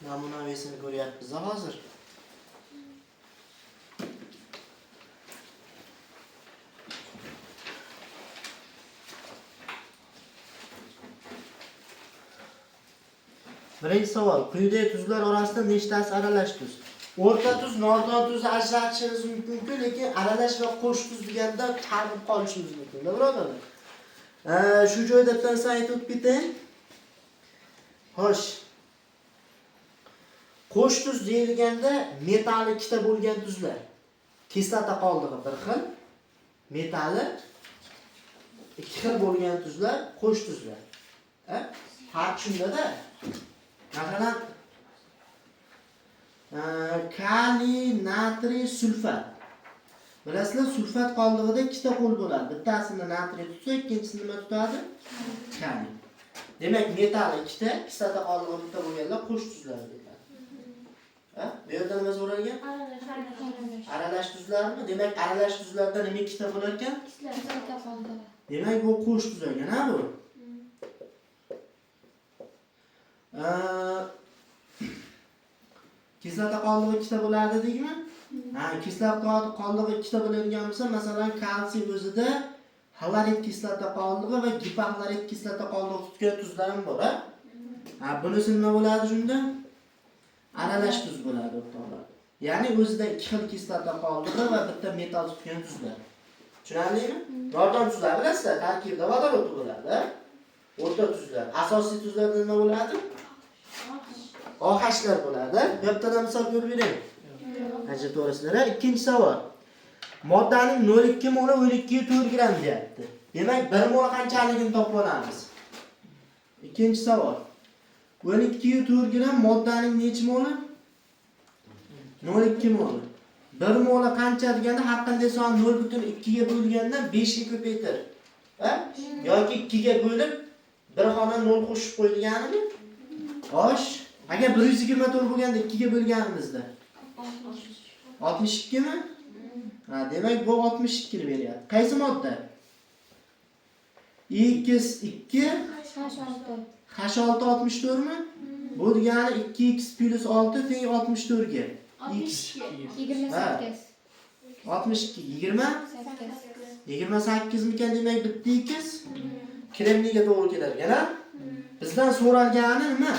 namunaviyasini ko'ryapmiz hozir. Birinchi savol. Quyidagi tuzlar orasida nechtasi aralash tuz? O'rta tuz, nordon tuzni ajratishingiz mumkin, lekin aralash va qo'sh tuz deganda targ'ib qolishingiz mumkin, birodarlar. Shu joyda bittasi aytib ketay. Xo'sh. Qo'sh tuz deyilganda metali ikkita bo'lgan tuzlar. Kislota qoldig'i bir xil, metali ikki xil bo'lgan tuzlar qo'sh tuzlar. Farq shunda-da. Masalan, kaliy, natriy, sulfat. Bilasizlar, sulfat qoldig'ida ikkita qo'l bo'ladi. Bittasini natriy tutsa, ikkinchisini nima tutadi? Kaliy. Demak, metal ikkita, kislota qoldig'i bitta bo'lganlar qo'sh tuzlar deyiladi. Bu yerda nima so'ralgan? Aralash tuzlarmi? Demak, aralash tuzlarda nima ikkita bo'lar ekan? Kislota qoldig'i. Demak, bu qo'sh tuz ekan, ha bu? Kislota qoldig'i ikkita bo'ladi deydimi? Kislota qoldig'i ikkita bo'ladigan bo'lsa, masalan, kalsiy o'zida xlorid kislota qoldig'i va gipoxlorid kislota qoldig'i tutgan tuzlar ham bor, bunisi nima bo'ladi shunda? Aralash tuz bo'ladi, o'rtoqlar. Ya'ni o'zida ikki xil kislota qoldig'i va bitta metal tutgan tuzlar. Tushunarlimi? Nordon tuzlar bilasizlar, tarkibida vodorod bo'ladi. O'rta tuzlar, asosiy tuzlarda nima bo'ladi? OH'lar bo'ladi. Bu yerdan misol ko'rib beraylik. Hajat to'g'risizlar. Ikkinchi savol. Moddaning 0,2 moli 12,4 gram deyapti. Demak, 1 mol qanchaligini topib olamiz? Ikkinchi savol. 12,4 gram moddaning necha moli? 0,2 moli. 1 moli qancha deganda har qanday son 0,2 ga bo'lganda 5 ga ko'paytir. Yoki 2 ga bo'lib bir xona 0 qo'shib qo'yilganimi? Xo'sh, agar 124 bo'lganda 2 ga bo'lganimizda 62 mi? Demak bu 62 ni beryapti. Qaysi modda? X2 H6 64 mi? Bu degani 2x + 6 teng 64 ga. X 28. 62 20 28 mikan, demak bitta x kremniga to'g'ri kelar ekan. Bizdan so'ralgani nima?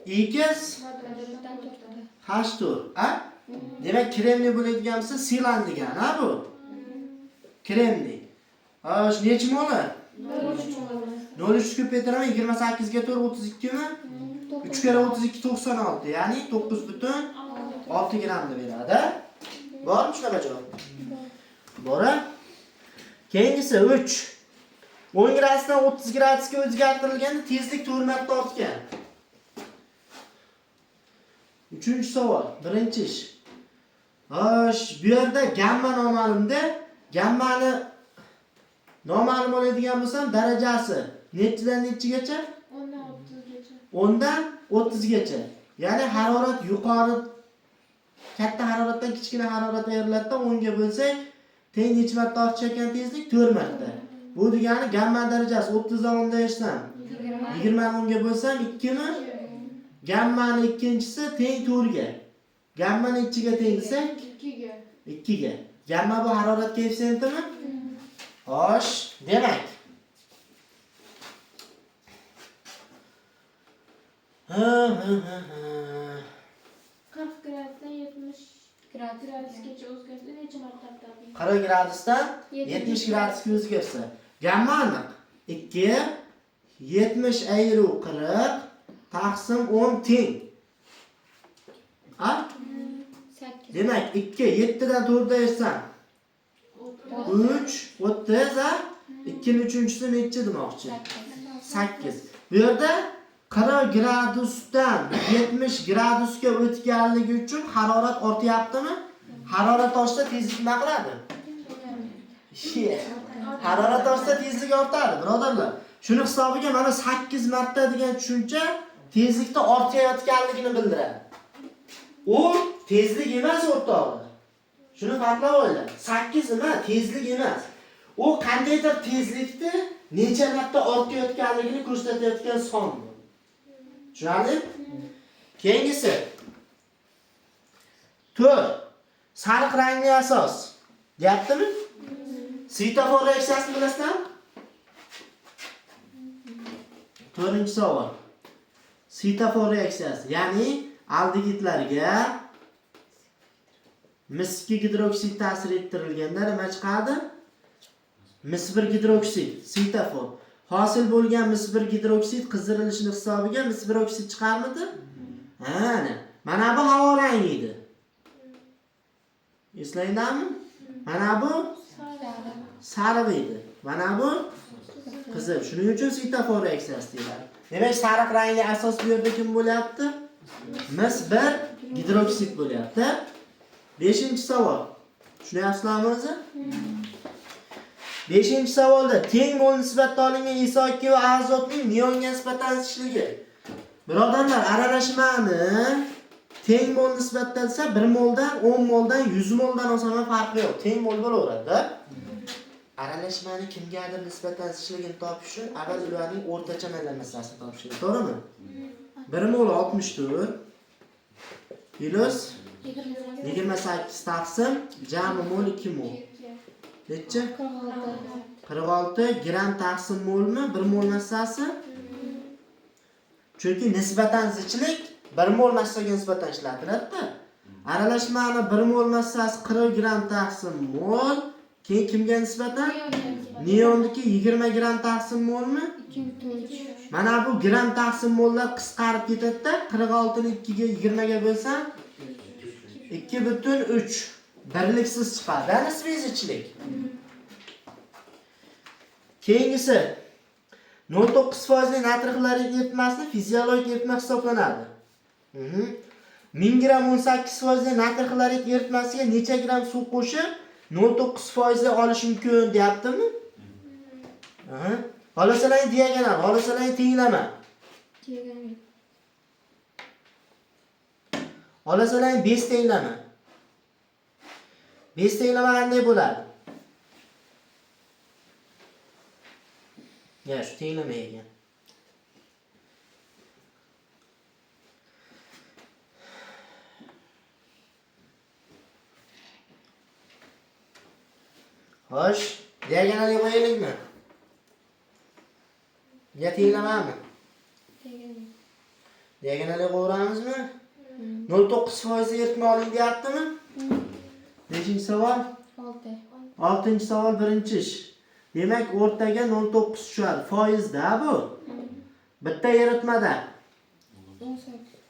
X H4. Demak kremniy bo'ladigan bo'lsa silan degan, bu? Kremniy. Xo'sh, necha moli? 0,3 ko'paytiraman 28 ga 4 32 mi? 3 kere 32 96, ya'ni 9,6 gramni beradi. Bormi shunaqa javob? Bor. Keyingisi 3. 10 gradusdan 30 gradusga o'zgartirilganda tezlik 4 marta ortgan. Uchinchi savol, birinchi ish. Xo'sh, bu yerda gamma noma'lumda, gammani noma'lum bo'ladigan bo'lsam, darajasi nechidan nechigacha? 10 dan 30 gacha. Ya'ni harorat yuqori, katta haroratdan kichkina harorat ayriladidan 10 ga bo'lsak, teng necha marta ortishi ekan tezlik? 4 marta. Bu degani gamma darajasi 30 dan 10 eshsam, 20 dan 10 ga bo'lsam 2 mi? Gammani ikkinchisi teng 4 ga. Gamma nechiga teng desak? 2 ga. 2 ga. Gamma bu harorat koeffitsiyentimi? Xo'sh, demak. 40 gradusdan 70 gradusgacha o'zgarsa necha marta topadi? 40 gradusdan 70 gradusga o'zgarsa. Gamma aniq. 2 70 ayru 40 taqsim 10 teng. 8. Demak 2 7 dan 4 da etsam 3 30 2 ning uchinchisi necha demoqchi? 8. Bu yerda 40 gradusdan 70 gradusga o'tganligi uchun harorat ortyaptimi? Harorat oshsa tezlik nima qiladi? Harorat oshsa tezlik ortadi, birodarlar. Shuni hisobiga mana 8 marta degan tushuncha tezlikda ortayotganligini bildiradi. U tezlik emas, o'rtoqlar. Shuni farqlab oling. 8 emas, tezlik emas. u qandaydir tezlikda necha marta ortayotganligini ko'rsatayotgan son bu. Tushunarli? Keyingisi 4. Sariq rangli asos. Deyaptimi? Svetofor reaksiyasini bilasizmi? 4-savol. Svetofor reaksiyasi, ya'ni aldegidlarga mis2 gidroksid ta'sir ettirilganda nima chiqadi? mis1 gidroksid, svetofor. Hosil bo'lgan mis1 gidroksid qizirilishini hisobiga mis1 oksid chiqarmidi? Mana bu havo rangi edi. Eslaydingizmi? Mana bu sariq edi. Mana bu qizil. Shuning uchun svetofor reaksiyasi deyiladi. Demak, sariq rangli asos bu yerda kim bo'lyapti? mis1 gidroksid bo'lyapti. 5-savol. Tushunyapsizlarmi o'zi? 5-savolda teng mol nisbatda olingan SO2 va azotning neonga nisbatan zichligi. Birodarlar, aralashmani teng mol nisbatda desa 1 moldan 10 moldan 100 moldan osonroq farqi yo'q. Teng mol bo'laveradi-da. Aralashmani kimgadir nisbatan zichligini topish uchun avval ularning o'rtacha maylanmasini topish kerak, to'g'rimi? 1 mol 64 plus 28 taqsim jami mol 2 mol. Necha? 46 gram taqsim molmi? 1 mol massasi? Chunki nisbatan zichlik 1 mol massaga nisbatan ishlatiladi-da. Aralashmani 1 mol massasi 40 gram taqsim mol. Keyin kimga nisbatan? Neonniki 20 gram taqsim molmi? 2.3. Mana bu gram taqsim mollar qisqarib ketadi-da. 46 ni 2 ga 20 ga bo'lsam 2.3 birliksiz chiqadi. Nisbiy zichlik. Keyingisi 0.9% natr xlorid eritmasi fiziologik eritma hisoblanadi. 1000 gram 18% natr xlorid eritmasiga necha gram suv qo'shib 0.9% olish mumkin deyaptimi? Xolasalang diagonal, xolasalang tenglama. Xolasalang 5 tenglama. 5 tenglama qanday bo'ladi? Ya, shu tenglama ekan. Xo'sh, diagonalga qo'yaylikmi? Ya tenglamami? Diagonalga qo'yramizmi? 0.9% eritma oling deyaptimi? 5-savol. 6-savol birinchi ish. Demak, o'rtaga 0.9 tushadi. Foizda bu. Bitta eritmada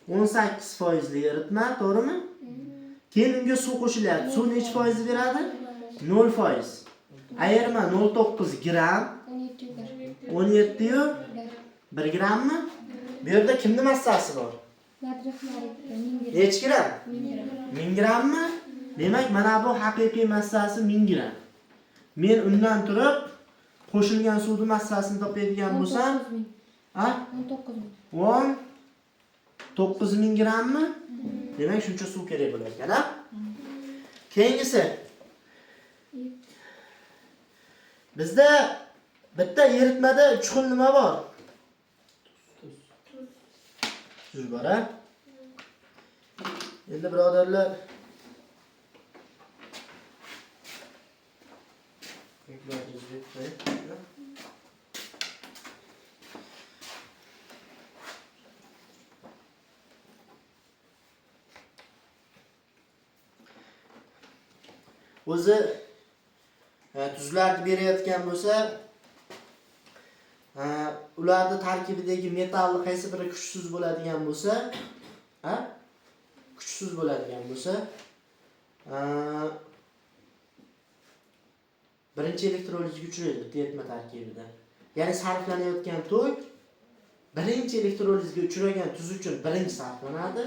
18% eritma, to'g'rimi? Keyin unga suv qo'shilyapti. Suv necha foiz beradi? 0%. Ayirma 0.9 gram 17 yu 1 grammi? Bu yerda kimning massasi bor? Necha gram? 1000 grammi? Demak, mana bu haqiqiy massasi 1000 gram. Men undan turib qo'shilgan suvning massasini topadigan bo'lsam, 19000 grammi? Demak, shuncha suv kerak bo'lar ekan, ha? Keyingisi. Bizda bitta eritmada 3 xil nima bor? Tuz bor, ha? Endi birodarlar, o'zi tuzlarni berayotgan bo'lsa, ularning tarkibidagi metalli qaysi biri kuchsiz bo'ladigan bo'lsa, birinchi elektrolizga uchraydi bitta eritma tarkibida. Ya'ni sarflanayotgan tok birinchi elektrolizga uchragan tuz uchun birinchi sarflanadi.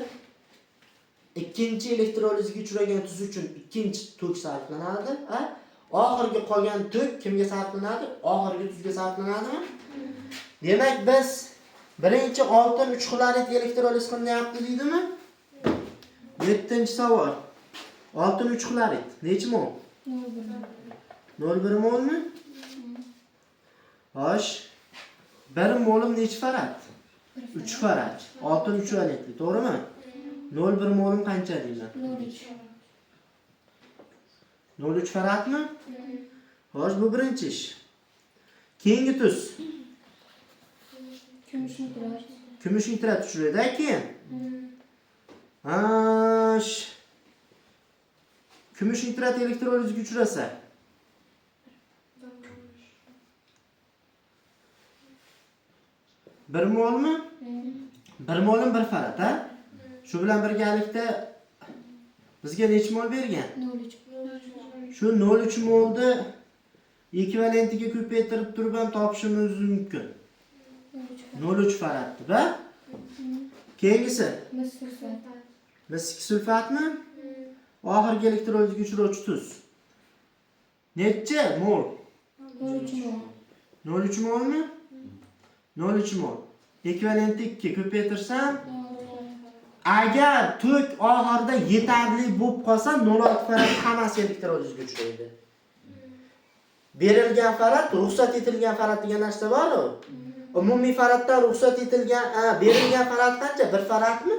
Ikkinchi elektrolizga uchragan tuz uchun ikkinchi tok sarflanadi. Oxirgi qolgan tok kimga sarflanadi? Oxirgi tuzga sarflanadimi? Demak, biz birinchi oltin 3 xlorid elektroliz qilinyapti deydimi? 7-savol. Oltin 3 xlorid necha mol? 0.1 molmi? Xo'sh. 1 molim necha farad? 3 farad. Oltin 3 valentli, to'g'rimi? 0,1 molim qancha deyman? 0,3. 0,3 faradmi? Xo'sh, bu birinchi ish. Keyingi tuz. Kumush nitrat. Kumush nitrat tushiradi keyin. Xo'sh. Kumush nitrat elektrolizga uchrasa. Bir molmi? 1 molim 1 farad, ha? Shu bilan birgalikda bizga necha mol bergan? 0,3. Shu 0,3 molni ekvivalentiga ko'paytirib turib ham topishimiz mumkin. 0,3 faraddi, ba? Keyingisi Mis sulfat. Mis sulfatmi? Oxirgi elektrolizga uchrovchi tuz. Necha mol? 0,3 mol. 0,3 molmi? 0,3 mol. Ekvivalenti 2 ko'paytirsam, agar tok oxirida yetarli bo'lib qolsa 0,6 farad hammasi elektrolizga uchraydi. Berilgan farad, ruxsat etilgan farad degan narsa bor-ku. Umumiy faraddan ruxsat etilgan, berilgan farad qancha? 1 faradmi?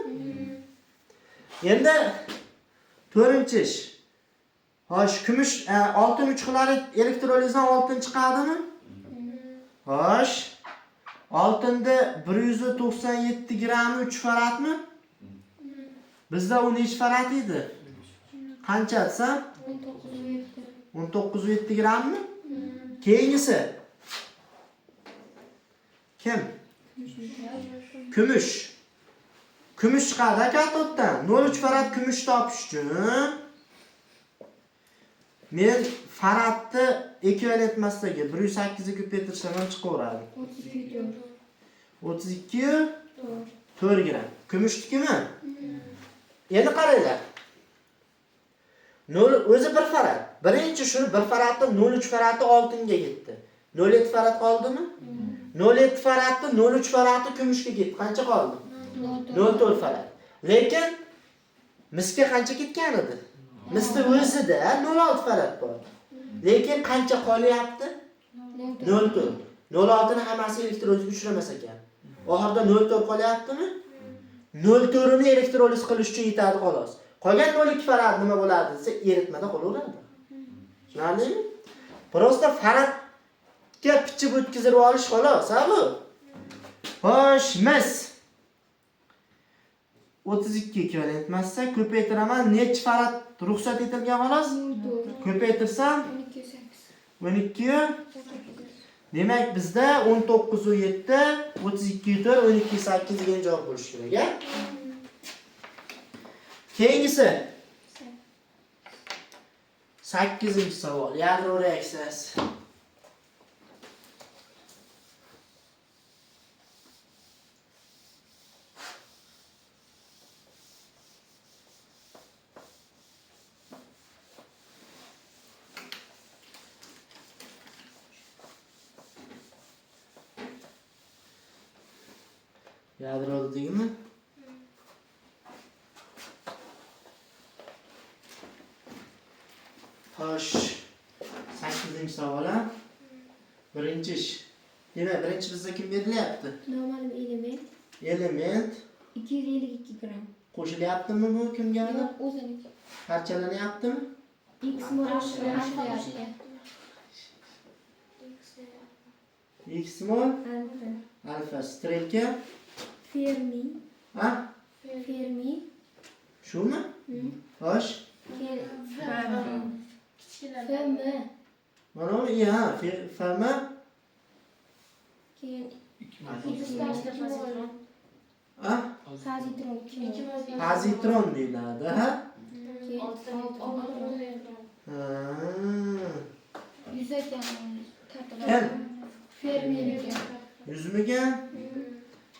Endi 4-chi ish. Xo'sh, kumush oltin 3 xlorid elektrolizdan oltin chiqadimi? Xo'sh. Oltinda 197 grammi 3 faradmi? Bizda u necha farad edi? Qancha desam? 19,7 grammi? Keyingisi. Kim? Kumush. Kumush chiqadi katotdan. 0,3 farad kumush topish uchun men faradni ekvivalent massaga 108 ga ko'paytirsam ham chiqaveradi. 32,4 gram. Kumushnikimi? Endi qaranglar. 0 o'zi 1 farad. Birinchi shuni 1 faradni 0,3 faradni oltinga ketdi. 0,7 farad qoldimi? 0,7 faradni 0,3 faradni kumushga ketdi. Qancha qoldi? 0,4 farad. Lekin misga qancha ketgan edi? Misda o'zida 0,6 farad bor. Lekin qancha qolyapti? 0,4. 0,6 ni hammasi elektrolizga uchramas ekan. Oxirida 0,4 qolyaptimi? 0,4 ni elektroliz qilish uchun yetadi xolos. Qolgan 0,2 farad nima bo'ladi desa, eritmada qolaveradi. Tushunarlimi? Prosta faradga pichib o'tkazib olish xolos, ha bu. Xo'sh, mis 32 ekvivalent massa ko'paytiraman. Necha farad ruxsat etilgan xolos? Ko'paytirsam 12. Demak bizda 19,7, 32,4, 12,8 degan javob bo'lishi kerak, a? Keyingisi 8-savol. Yadro reaksiyasi. Yadro dedikmi? Xo'sh, 8-savol. Birinchi ish. Demak, birinchi bizga kim berilyapti? Noma'lum element Element 252 gram. qo'shilyaptimi bu kimgadir? Yo'q, o'ziniki. Parchalanyaptimi? X mol alfa. X mol Alfa. alfa strelka. Fermi. Ha? Fermi. Shumi? Xo'sh. FM. Mana bu ya, Fama. Keyin Ha? Pozitron. Pozitron deyiladi, ha? Yuzagan Kim? Fermi. Yuzmiga?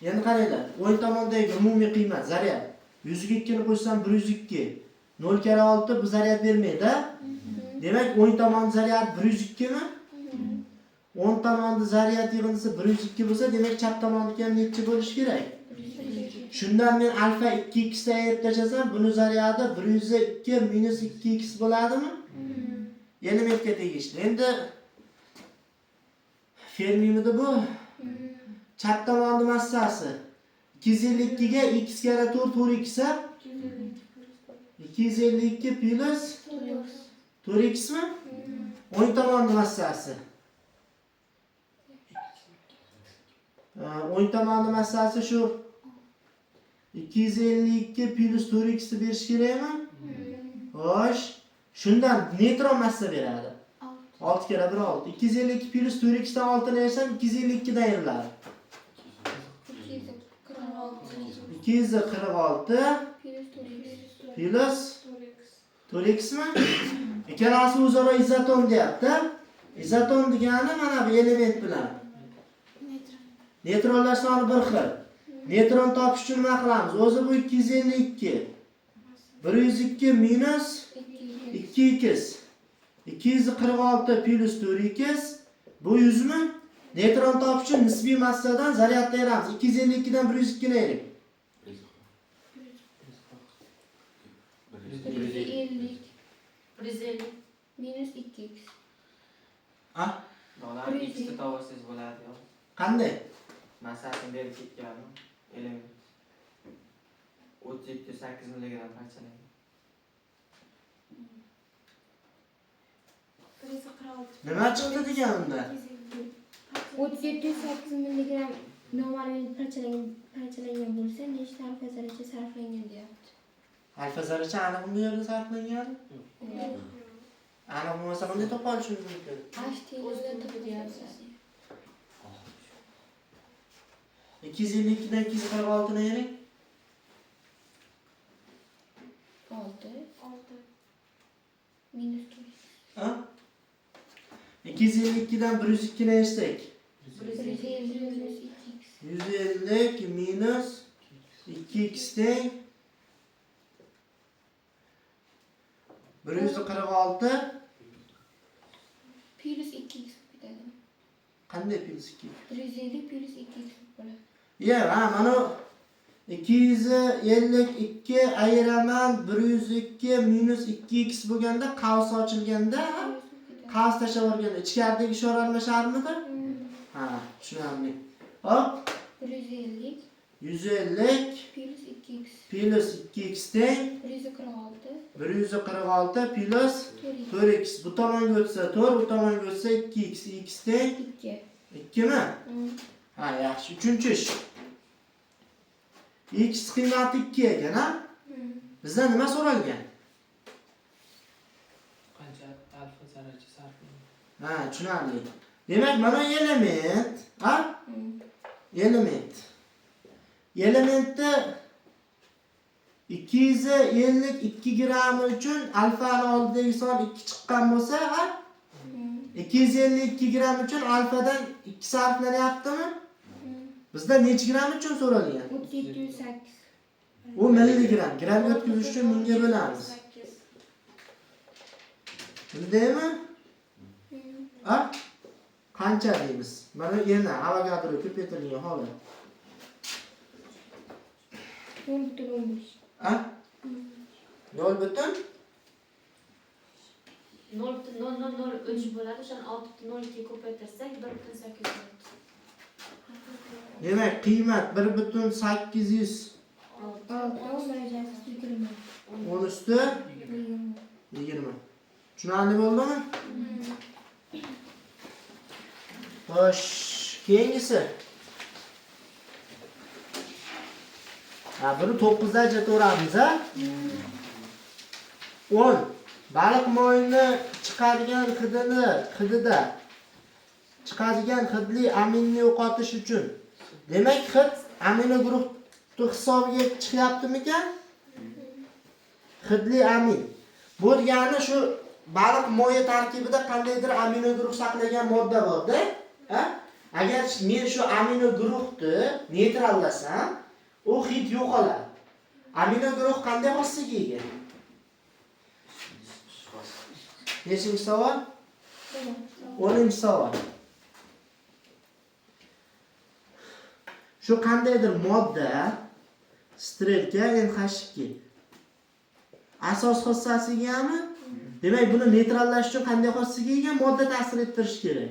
Endi qaranglar, o'ng tomondagi umumiy qiymat zaryad 102 ni qo'shsam 102. 0 kare 6 bu zaryad bermaydi. Demak, o'ng tomon zaryad 102 mi? O'ng tomonda zaryad yig'indisi 102 bo'lsa, demak chap tomonniki ham necha bo'lishi kerak? Shundan men alfa 2x da ayirib tashlasam, buni zaryadi 102 minus 2x bo'ladimi? Elementga tegishli. Endi Fermimidi bu? Chap tomonni massasi 252 ga x kara 4 4 x 252 plus 4x mi? O'ng tomonni massasi. O'ng tomonni massasi shu 252 plus 4x ni berish kerakmi? Xo'sh, shundan neytron massa beradi. 6 kere 1 6. 252 plus 4x'dan 6 nersam 252 dan ayriladi. 246 plus 4x mi? Ikkalasi o'zaro izoton deyapti. Izoton degani mana bu element bilan. Neytronlar soni bir xil. Neytron topish uchun nima qilamiz? O'zi bu 252. 102 minus 2x. 246 plus 4x bu 100 mi? Neytron topish uchun nisbiy massadan zaryadni ayiramiz. 252 dan 102 ni ayirib. 150 minus 2x. Ha? Dolar ikkita to'g'risiz bo'ladi yo. Qanday? Massasini berib ketganmi? Element. 37.8 mg parchalangan. 146. Nima chiqdi deganimda? 37.8 mg normal parchalangan bo'lsa, nechta alfa zarracha sarflangan deyapti. Alfa zarracha aniq bu yerda sarflangan? Aniq bo'lmasa qanday topa olishimiz mumkin? HTLdan topilyapti. 252 dan 246 ni ayring. 6 minus 2. Ha? 252 dan 102 ni ayirsak. 150 minus 2x. 150 minus 2x teng 146 Plus 2x bitadi. qanday plus 2? 150 plus 2x bo'ladi. Ya, mana 252 ayiraman 102 minus 2x bo'lganda qavs ochilganda, qavs tashlab yuborganda ichkaridagi ishora almasharmidi? Ha, tushunarli. Hop, 150 150 plus 2x. plus 2x teng 146 146 plus 4x. Bu tomonga o'tsa 4, bu tomonga o'tsa 2x. X teng 2. 2 mi? Ha, yaxshi. Uchinchi ish. X qiymati 2 ekan, ha? Bizdan nima so'ralgan? Qancha alfa zarracha sarflangan? Ha, tushunarli. Demak, mana element, ha? Element. Elementda 252 gram uchun alfani oldidagi son 2 chiqqan bo'lsa, ha? 252 gram uchun alfadan 2 sarflanyaptimi? Bizda necha gram uchun so'ralgan? 37.8. U milligram. Gram o'tkazish uchun mingga bo'lamiz. Bildingmi? Ha? Qancha deymiz? Mana yana Avogadro ko'paytirilgan holat. 0.15. Ha? 0 butun 0.003 bo'ladi. O'shani 6.02 ko'paytirsak 1.8 bo'ladi. demak qiymat 1.800 darajasi 20. 10 usti 20. Tushunarli bo'ldimi? Xo'sh, keyingisi. Ha, buni 9 da ajrataveramiz, ha? 10. Baliq moyini chiqargan hidida chiqadigan hidli aminni yo'qotish uchun. Demak, hid amino guruh hisobiga chiqyaptimikan? Hidli amin. Bu degani shu baliq moyi tarkibida qandaydir amino guruh saqlagan modda bor-da, ha? Agar men shu amino guruhni neytrallasam, u hid yo'qoladi. Amino guruh qanday xossaga ega? Nechinchi savol? 10-savol. Shu qandaydir modda strelka NH2 asos xossasigami? Demak, buni neytrallash uchun qanday xossaga ega modda ta'sir ettirish kerak?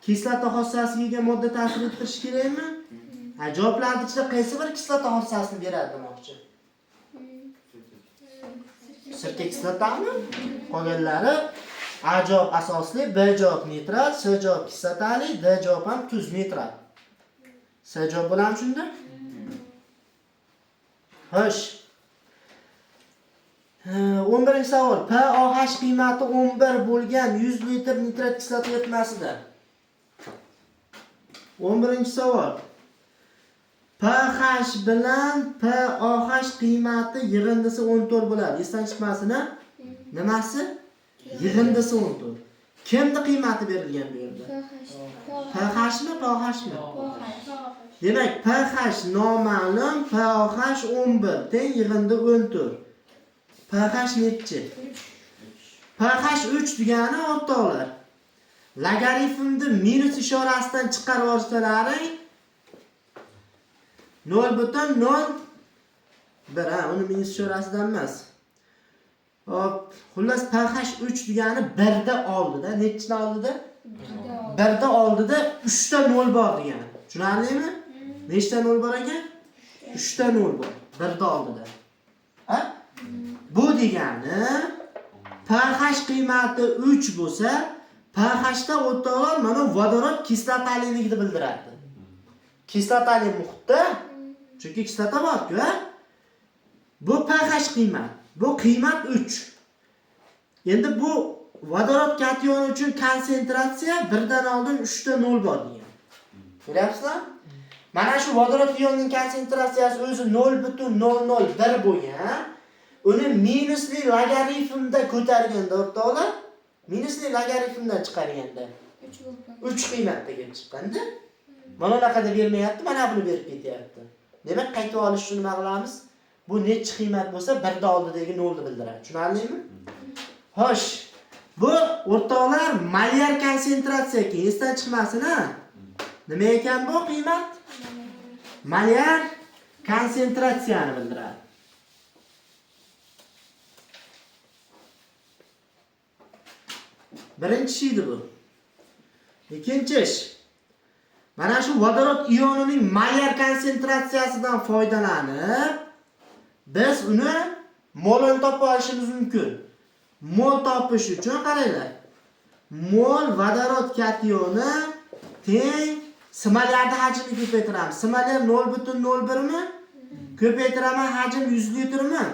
kislota xossasiga ega modda ta'sir ettirishi kerakmi? Ha, javoblarning ichida qaysi bir kislota xossasini beradi demoqchi? Sirka kislotami? Qolganlari A javob asosli, B javob neytral, C javob kislotali, D javob ham tuz neytral. C javob bo'ladimi shunda? Xo'sh. 11-savol. pOH qiymati 11 bo'lgan 100 litr nitrat kislota yetmasida. 11-savol. pH bilan pOH qiymati yig'indisi 14 bo'ladi. Esdan chiqmasini? Nimasi? Yig'indisi 14. Kimning qiymati berilgan bu yerda? pH mi, pOH mi? Demak, pH noma'lum, pOH 11 teng yig'indi 14. pH nechi? pH 3 degani o'rtoqlar. Logaritmni minus ishorasidan chiqarib olsalaring 0.01 ha, uni minus ishorasidan emas. Hop, xullas pH 3 degani 1 da oldida, nechidan oldida? 1 da oldida 3 ta 0 bor degani. Tushunarlimi? Nechta 0 bor ekan? 3 ta 0 bor. 1 da oldida. Ha? Bu degani pH qiymati 3 bo'lsa, pH da o'rtoqlar mana vodorod kislotaligini bildiradi. Kislotali muhitda, chunki kislota bor-ku, bu pH qiymat. Bu qiymat 3. Endi bu vodorod kationi uchun konsentratsiya 1 dan oldin 3 ta 0 bor degan. Ko'ryapsizlar? Mana shu vodorod ionining konsentratsiyasi o'zi 0.001 bo'lgan. Uni minusli logaritmda ko'targanda o'rtoqlar, minusli logaritmdan chiqarganda 3 qiymatga kelib chiqqanda, mana bunaqada bermayapti, mana buni berib ketyapti. Demak, qaytib olish uchun nima qilamiz? Bu nechi qiymat bo'lsa, 1 da oldidagi 0 ni bildiradi. Tushunarlimi? Xo'sh, bu o'rtoqlar molyar konsentratsiya keyin esdan chiqmasin, ha? Nima ekan bu qiymat? Molyar konsentratsiyani bildiradi. Birinchi ish bu. Ikkinchi ish. Mana shu vodorod ionining molyar konsentratsiyasidan foydalanib, biz uni molini topib olishimiz mumkin. Mol topish uchun qaranglar. Mol vodorod kationi teng smolyarni hajmini ko'paytiramiz. Smolyar 0.01 mi? Ko'paytiraman hajm 100 litrmi?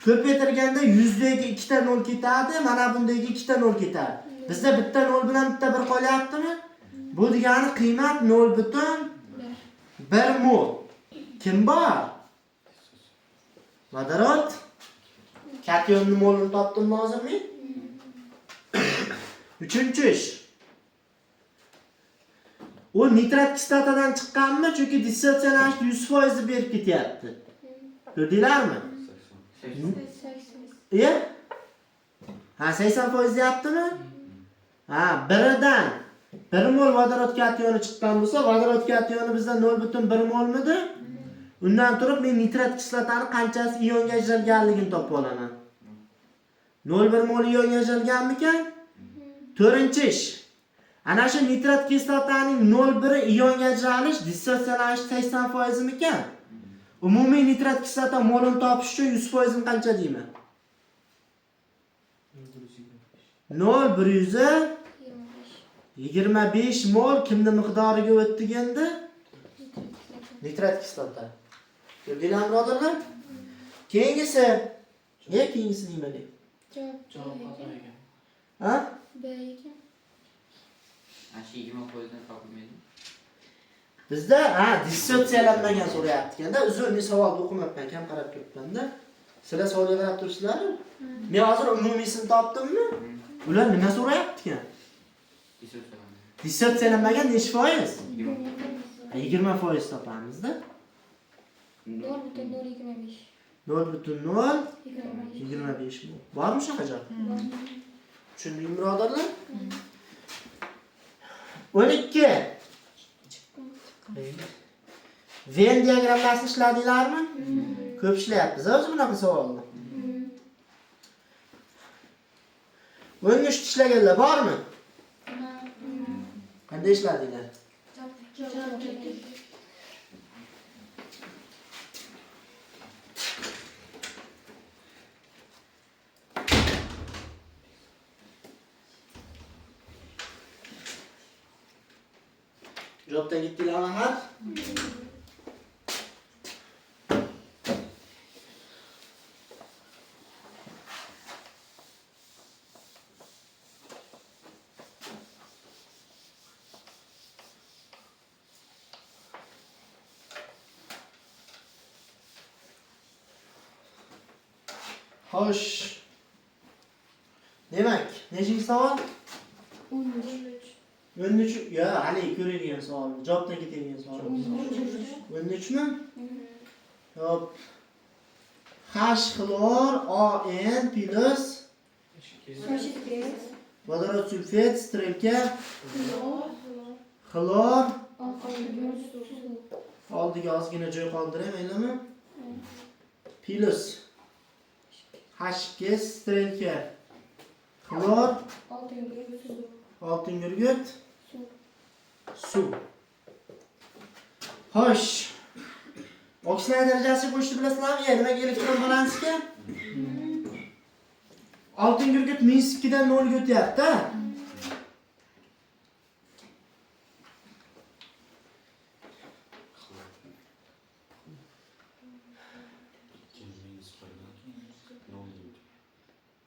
Ko'paytirganda 100 dagi 2 ta 0 ketadi, mana bundagi 2 ta 0 ketadi. Bizda bitta 0 bilan bitta 1 qolyaptimi? Bu degani qiymat 0.1 mol. Kim bor? Vodorod kationning molini topdim hozirmi? Uchinchi ish. U nitrat kislotadan chiqqanmi? Chunki dissotsiyalanish 100% berib ketyapti. Ko'rdinglarmi? 80. Ha, 80% deyaptimi? Ha, biridan 1 mol vodorod kationi chiqqan bo'lsa, vodorod kationi bizda 0.1 molmidi? Undan turib men nitrat kislotani qanchasi ionga ajralganligini topib olaman. 0.1 mol ionga ajralganmikan? To'rtinchi ish. Ana shu nitrat kislotaning 0.1 ionga ajralish dissotsiyalanish 80% mikan? Umumiy nitrat kislota molini topish uchun 100% ni qancha deyman? 0.125 mol kimning miqdoriga o'tdi endi? Nitrat kislota. Ko'rdinglarmi, birodarlar? Keyingisi. Keyingisi nima deydi? Javob xato ekan. Ha? B ekan. Ashi 20% topilmaydi. Bizda dissotsiyalanmagan so'rayapti ekanda, uzunli savolni o'qimayapman, kam qarab turibman-da. Sizlar savolga qarab turibsizlarmi? Men hozir umumiysini topdimmi? Ular nima so'rayapti ekan? Dissotsiyalanmagan necha foiz? 20% topamiz-da. 0.025. 0.025 mol. Bormi shunaqa javob? Tushundingmi, birodarlar? 12. Venn diagrammasini ishladinglarmi? Ko'p ishlayapmiz o'zi bunaqa savolni. 13 ishlaganlar bormi? Qanday ishladinglar? Jobdan ketdinglarmi har? Xo'sh. Demak, nechinchi savol? 13. Ya, hali ko'rilgan savol. Javobdan ketadigan savol. 13 mi? Hop. H-xlor ON plus vodorod sulfat strelka xlor oldiga ozgina joy qoldiray, maylimi? Plus H2 strelka xlor oltin gurgut suv. Xo'sh. Oksigen darajasi qo'shdi bilasizlarmi? Demak, elektron balansiga oltin gurgut -2 dan 0 ga o'tyapti.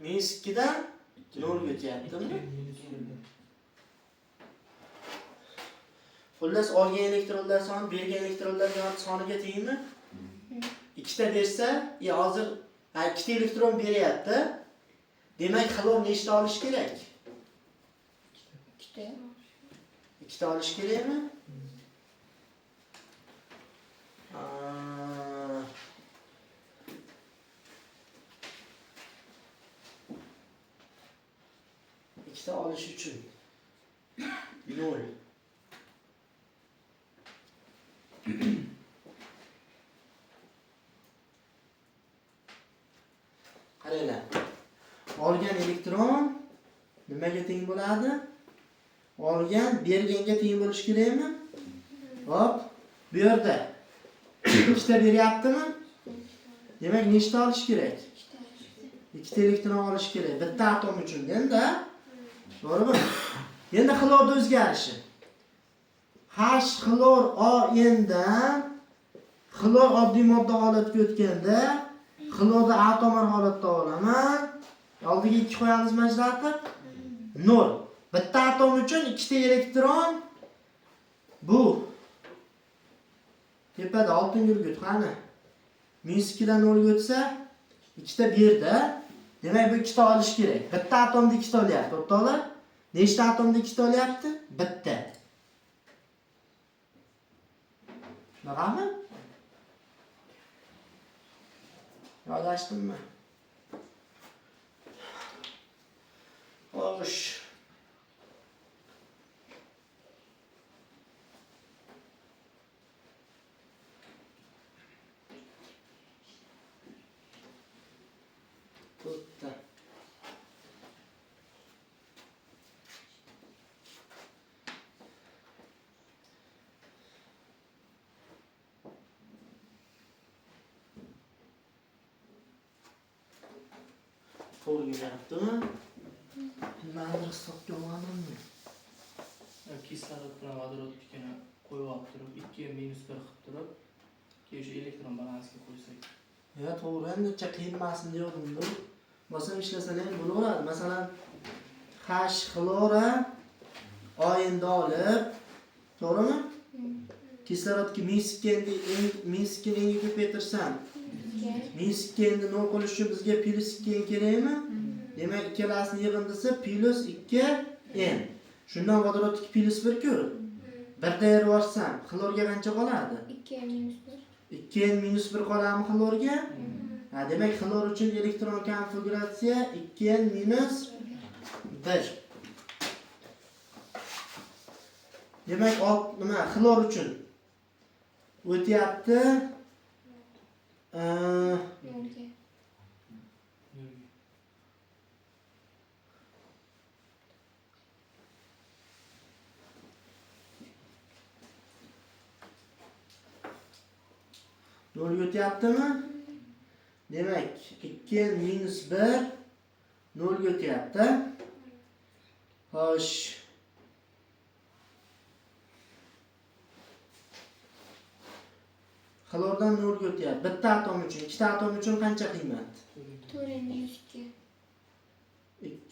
-2 dan 0 ga o'tyaptimi? Xullas, olgan elektronlar soni bergan elektronlar soniga tengmi? Ikkita bersa, hozir 2 ta elektron beryapti. Demak, xlor nechta olish kerak? 2 ta olish kerakmi? ikkita olish uchun 0. Qaranglar. Olgan elektron nimaga teng bo'ladi? Olgan berganga teng bo'lish kerakmi? Hop, bu yerda ikkita beryaptimi? Demak, nechta olish kerak? 2 ta elektron olish kerak. Bitta atom uchun endi. To'g'rimi? Endi xlorda o'zgarishi. H xlor ON dan xlor oddiy modda holatiga o'tganda xlorda atomar holatda olaman. Oldiga 2 qo'yamiz majratib 0. Bitta atom uchun 2 ta elektron bu tepada oltin gurgut qani? -2 dan 0 ga o'tsa 2 ta berdi. Demak, bu 2 ta olish kerak. Bitta atomda 2 ta olyapti, o'rtoqlar. Nechta atomda 2 ta olyapti? Bitta. Shunaqami? Yodlashdimmi? Xo'sh. To'rtta. To'g'ri yaptimi? Nimadir hisobga olganimmi? Kislorod bilan vodorodnikini qo'yib olib turib, 2 -1 qilib turib, keyin shu elektron balansiga qo'ysak. Ya, to'g'ri, necha qiynalmasin degandim. Bosam ishlasa ham bo'laveradi. Masalan, H xlora oyinda olib, to'g'rimi? Kislorodga -2 ni ko'paytirsam, -2 ni 0 qilish uchun bizga +2 kerakmi? Demak, ikkalasini yig'indisi +2 n. Shundan vodorodga +1 ko'r. Birda ayirib xlorga qancha qoladi? 2 n -1 qoladimi xlorga? Ha, demak, xlor uchun elektron konfiguratsiya 2 n -1. Demak, nima xlor uchun o'tyapti? 0 o'tyaptimi? Demak, 2 minus 1 0 o'tyapti. Xo'sh. Xlordan 0 o'tyapti. Bitta atom uchun, ikkita atom uchun qancha qiymat? 4 minus 2.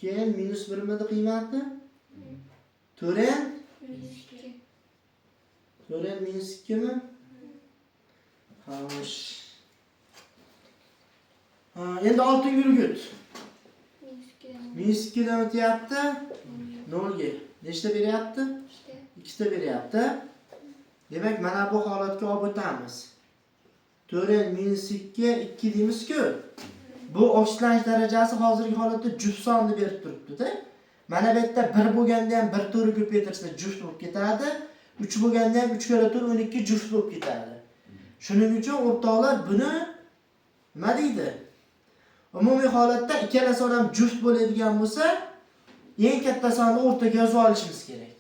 2 minus 1 midi qiymati? 4 Minus 2. 4 minus 2 mi? Xo'sh. Ha, endi oltin gurgut. Minus 2. Minus 2 dan o'tyapti. 0 ga. Nechta beryapti? 2 ta beryapti. Demak, mana bu holatga olib o'tamiz. 4 minus 2 2 deymiz-ku. Bu oqsilanish darajasi hozirgi holatda juft sonni berib turibdi-da. Mana bu yerda 1 bo'lganda ham 1 to'ri ko'paytirsa juft bo'lib ketadi. 3 bo'lganda ham 3 kira 4 12 juft bo'lib ketadi. Shuning uchun o'rtoqlar buni nima deydi? Umumiy holatda ikkalasi ham juft bo'ladigan bo'lsa, eng katta sonni o'rtaga yozib olishimiz kerak.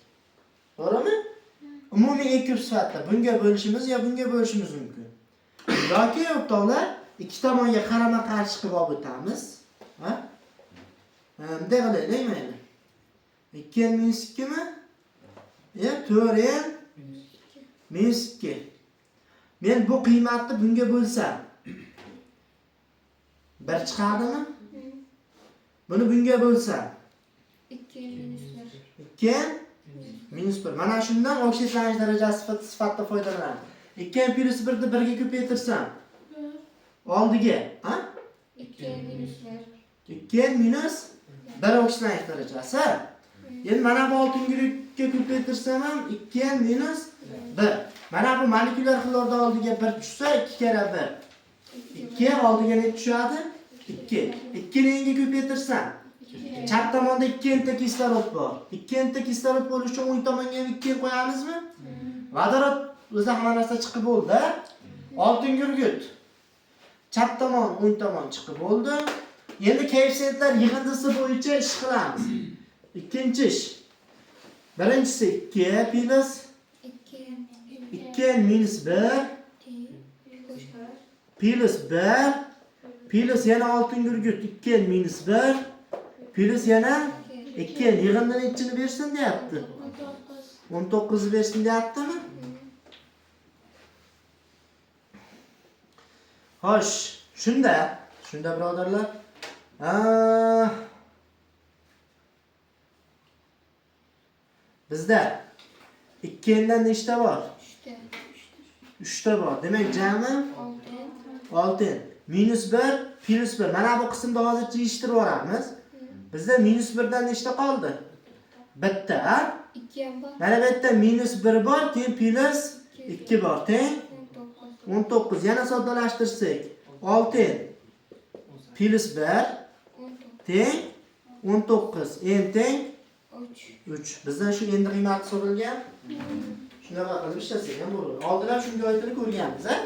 To'g'rimi? Umumiy eng ko'p sifatda bunga bo'lishimiz yo bunga bo'lishimiz mumkin. Yoki o'rtoqlar ikki tomonga qarama-qarshi qilib olib o'tamiz. Ha? Bunday qilaylik mayli. 2 minus 2 mi? 4 minus 2. Men bu qiymatni bunga bo'lsam 1 chiqadimi? Buni bunga bo'lsam 2 minus 1. 2 minus 1. Mana shundan oksidlanish darajasi sifatida foydalanamiz. 2 plus 1 ni 1 ga ko'paytirsam oldiga, ha? 2 minus 1. 2 minus 1 oksidlanish darajasi. Endi mana bu oltin gurukka ko'paytirsam ham 2 minus 1. Mana bu molekulyar xlorda oldiga 1 tushsa 2 kira 1. 2 oldiga ne tushadi? 2. 2 ni enga ko'paytirsam chap tomonda 2 ta kislorod bor. 2 ta kislorod bo'lishi uchun o'ng tomonga ham 2 qo'yamizmi? Vodorod o'zi hamma narsa chiqib bo'ldi. Oltin gurgut. Chap tomon, o'ng tomon chiqib bo'ldi. Endi koeffitsiyentlar yig'indisi bo'yicha ish qilamiz. Ikkinchi ish. Birinchisi 2 plus 2 minus 1 plus 1 plus yana oltin gurgut 2 minus 1 plus yana 2 yig'indan nechini bersin deyapti? 19 ni bersin deyaptimi? Xo'sh, shunda birodarlar. Bizda 2 dan nechta bor? 3 ta bor. Demak, jami 6. Minus 1 plus 1. Mana bu qismda hozircha yechtirib yoramiz. Bizda minus 1 dan nechta qoldi? Bitta, ha? 2 ham bor. Mana bu yerda minus 1 bor, teng plus 2 bor, teng 19. Yana soddalashtirsak, 6 plus 1 teng 19. En teng 3. Bizdan shu endi qiymati so'ralgan. Shunaqa qilib ishlasak ham bo'ladi. Oldinlar shunga oydinlik ko'rganmiz, ha?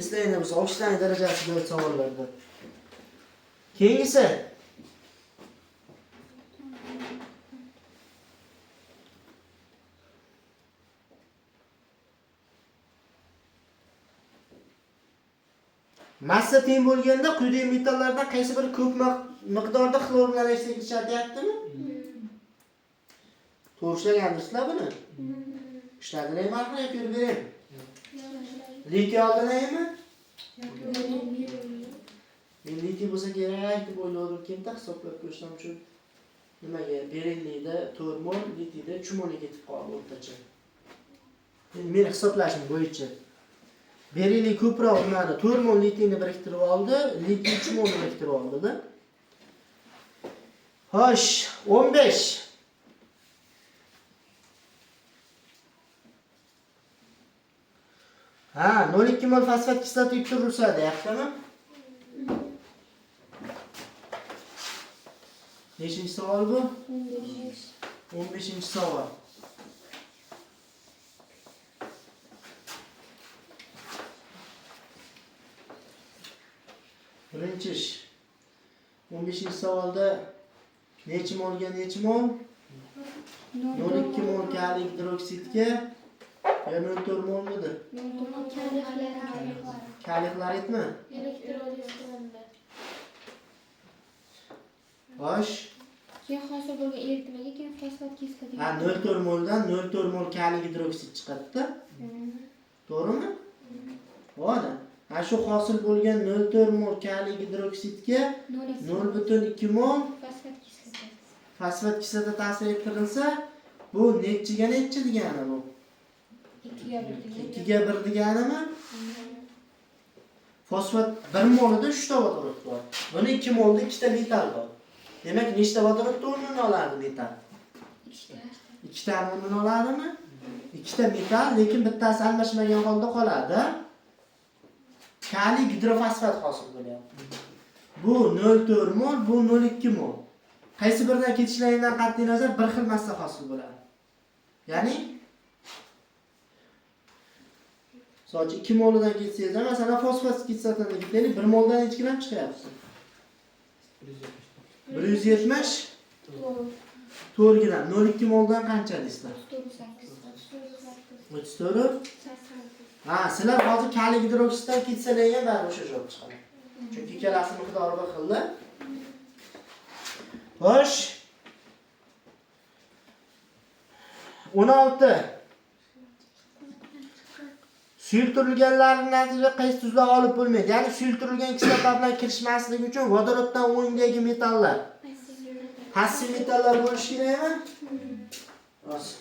Eslaydi bo'lsa, oksidlanish darajasi bo'yicha savollarda. Keyingisi massa teng bo'lganda quyidagi metallardan qaysi biri ko'p miqdorda xlor bilan reaksiya qilishyaptimi? To'g'rishlagandirsizlar buni? Ishladilarmi? Aniq ko'rib bering. Litiy oldinaymi? Men litiy bo'lsa kerak deb o'yladim, kimda hisoblab ko'rsam uchun nimaga berillikda 4 mol, litiyda 3 molga ketib qoldi o'rtacha. Endi men hisoblashim bo'yicha berillik ko'proq nimani 4 mol litiyni biriktirib oldi, litiy 3 molni biriktirib oldi-da. Xo'sh, 15. Ha, 0,2 mol fosfat kislota yuttirilsa deyaptimi? Nechinchi savol bu? 15-savol. Birinchi ish. 15-savolda nechi molga nechi mol? 0,2 mol kaliy gidroksidga Ya 0,4 molmidi? Nol kalixlar. Kalixlaritmi? Elektrolizda. Xo'sh. Keyin hosil bo'lgan elitmaga keyin fosfat kislota. Ha 0,4 moldan 0,4 mol kaliy gidroksid chiqadi-da. To'g'rimi? Bo'ldi. Ha shu hosil bo'lgan 0,4 mol kaliy gidroksidga 0,2 mol fosfat kislota. fosfat kislota ta'sir ettirilsa, bu nechiga nechi degani bu? 2 ga 1 degani. 2 ga 1 deganimi? Fosfat 1 molida 3 ta vodorod bor. Buni 2 molda 2 ta metal bor. Demak, nechta vodorodni o'rnini oladi metal? 2 ta o'rnini oladimi? 2 ta metal, lekin bittasi almashmagan holda qoladi. Kaliy gidrofosfat hosil bo'lyapti. Bu 0,4 mol, bu 0,2 mol. Qaysi biridan ketishlaridan qat'iy nazar bir xil massa hosil bo'ladi. Ya'ni soch 2 molidan ketsangiz, masalan, fosfat kislotadan ketaylik, 1 moldan necha gram chiqyapti? 170 4 gram. 0,2 moldan qancha deysizlar? 34. Ha, sizlar hozir kaliy gidroksiddan ketsalar ham bari o'sha javob chiqadi. Chunki ikkalasi miqdori bir xilda. Xo'sh. 16. Suyultirilganlarning natijada qaysi tuzlar olib bo'lmaydi? Ya'ni suyultirilgan kislota bilan kirishmasligi uchun vodoroddan o'ngdagi metallar, passiv metallar bo'lishi kerakmi? Rost.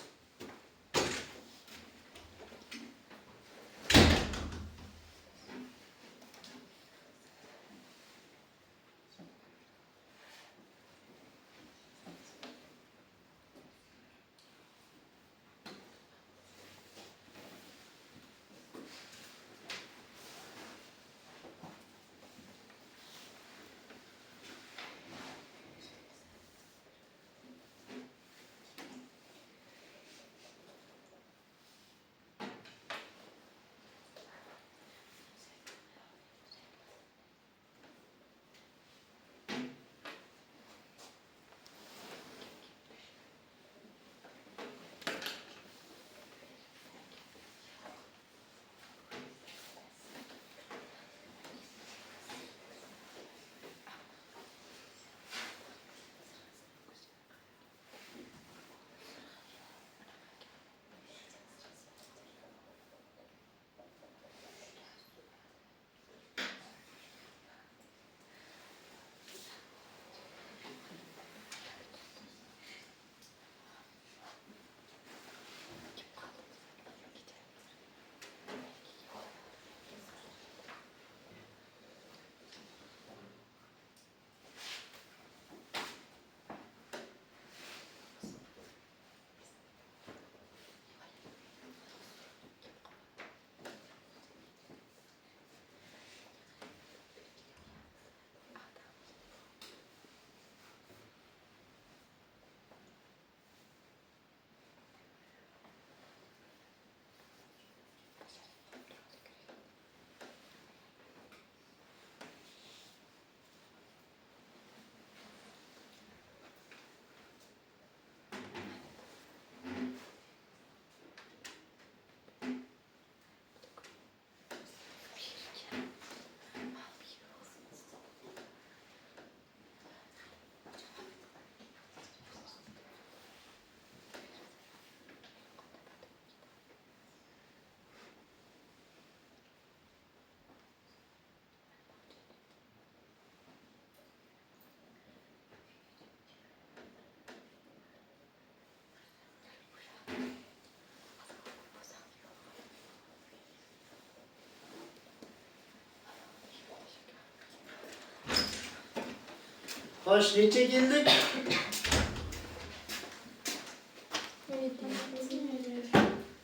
Xo'sh, necha keldik?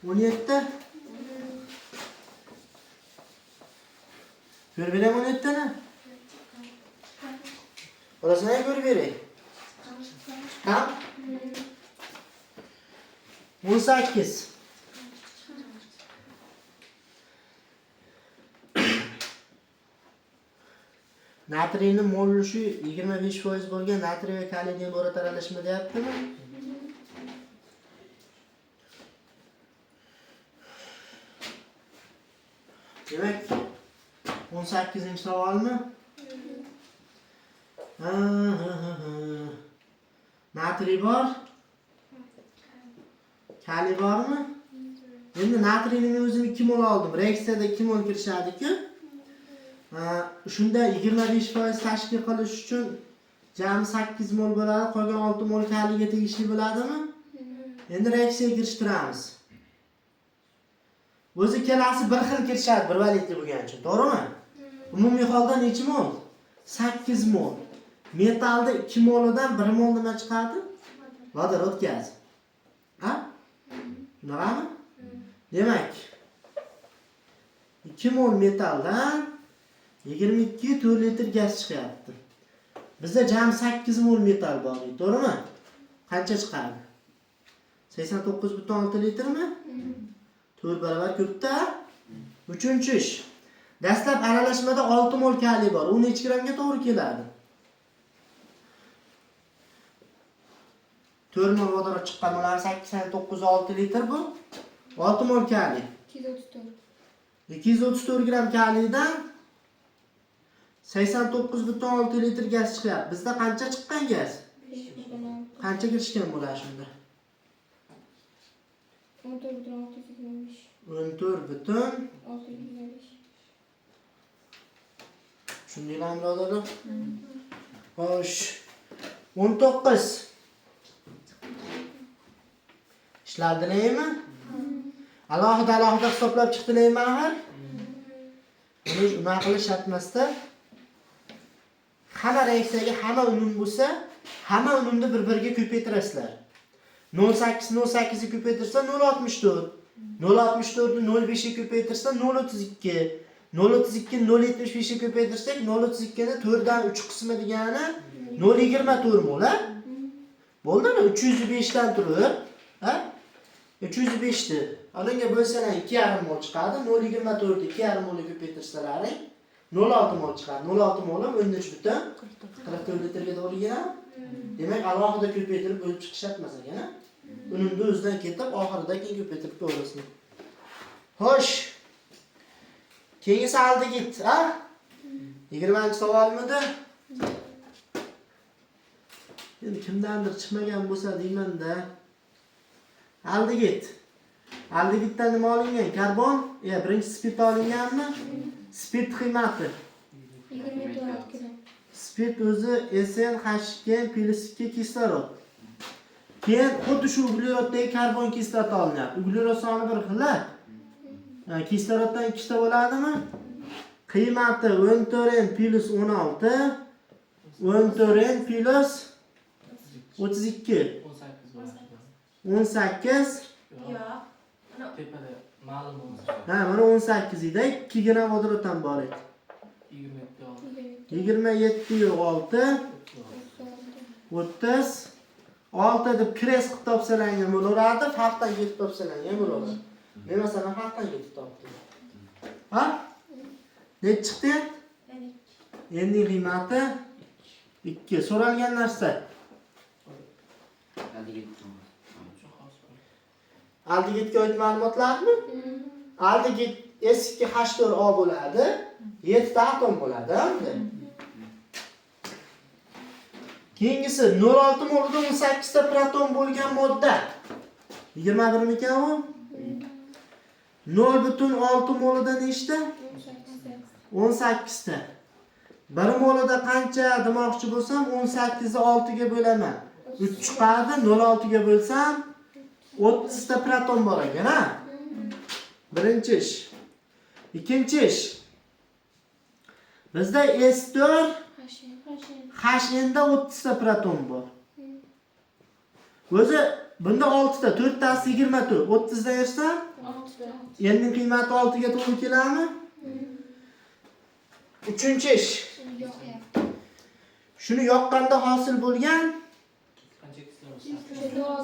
17. Ko'rib beraman 17 ni. Orasini ham ko'rib beray. Kam? 18. Natriyning mol ulushi 25% bo'lgan natriy va kaliyning bora taralishmi deyaptimi? Demak 18-savolmi? Natriy bor? Kaliy bormi? Endi natriyning o'zini 2 mol oldim. Reaksiyada 2 mol kirishadi-ku. Shunda 25% tashkil qilish uchun jami 8 mol bo'ladi, qolgan 6 mol kaliyga tegishli bo'ladimi? Endi reaksiyaga kirishtiramiz. O'zi kelasi bir xil kirishadi, bir valyutli bo'lgani uchun, to'g'rimi? Umumiy holda necha mol? 8 mol. Metalda 2 molidan 1 mol nima chiqadi? Vodorod gazi. Ha? Shunaqami? Demak, 2 mol metaldan 22,4 litr gaz chiqyapti. Bizda jami 8 mol metal bor, to'g'rimi? Qancha chiqadi? 89,6 litrmi? 4 barobar ko'pda. 3-ish. Dastlab aralashmada 6 mol kaliy bor. U necha grammga to'g'ri keladi? 4 mol vodorod chiqqan bo'ladi, 89,6 litr bu. 6 mol kaliy. 234. 234 gram kaliydan 89,6 litr gaz chiqyapti. Bizda qancha chiqqan gaz? 5,6. Qancha kirishgan bo'ladi shunda? 14,625. 14,625. Tushundinglarmi birodarlar? Xo'sh. 19. Ishladinglarmi? Alohida hisoblab chiqdinglarmi axir? Buni nima qilish shart emasda. Hamma reaksiyaga hamma unum bo'lsa, hamma unumni bir-biriga ko'paytirasizlar. 0,8 ni ko'paytirsa 0,64. 0,64 ni 0,5 ga ko'paytirsa 0,32. 0,32 ni 0,75 ga ko'paytirsak 0,32 ni 4 dan 3 qismi degani 0,24 mol, ha? Bo'ldimi? 305 dan turib, ha? 305 ni olinga bo'lsalar 2,5 mol chiqadi. 0,24 ni 2,5 molga ko'paytirsalaring 0,6 mol chiqadi. 0,6 mol ham 13,44 litrga to'g'ri keladi. Demak, alohida ko'paytirib o'lib chiqish shart emas ekan, ha? Unumni o'zidan ketib, oxirida keyin ko'paytirib to'g'risini. Xo'sh. Keyingisi aldi git, ha? 20-savolmidi? Endi kimdandir chiqmagan bo'lsa deyman-da. Aldi git. Aldi gitdan nima olingan? Karbon? Birinchi spirt olinganmi? Spirt qiymati 24 kilo. Spirt o'zi SnH2 + 2 kislorod. Keyin xuddi shu ugleroddagi karbon kislorod olinadi. Uglerod soni bir xil. Kisloroddan 2 ta bo'ladimi? Qiymati 14n + 16, 14n + 32. 18 bo'ladi. 18. Yo'q. Tepada ma'lum bo'lsa. Mana 18 ida 2 gram vodoroddan bor edi. 27,6 36 deb kres qilib topsalangan bo'lardi, farqdan ketib topsalangan bo'ladi. Men masalan farqdan ketib topdim. Ha? Nech chiqdi? Endi qiymati 2. So'ralgan narsa. Aldigitga oid ma'lumotlarmi? Aldigit S2H4O bo'ladi. 7 ta atom bo'ladi, endi. Keyingisi 0,6 molda 18 ta proton bo'lgan modda. 21 mikan u? 0,6 molida nechta? 18 ta. 1 molida qancha demoqchi bo'lsam, 18 ni 6 ga bo'laman. 3 chiqadi, 0,6 ga bo'lsam 30 ta proton bor ekan, ha? Birinchi ish. Ikkinchi ish. Bizda S4 HNda 30 ta proton bor. O'zi bunda 6 ta, 4 tasi 24, 30 dan ayirsa 6 ta. Endi qiymati 6 ga to'g'ri keladimi? Uchinchi ish. Shuni yoqqanda hosil bo'lgan Qancha kislorod? O'sha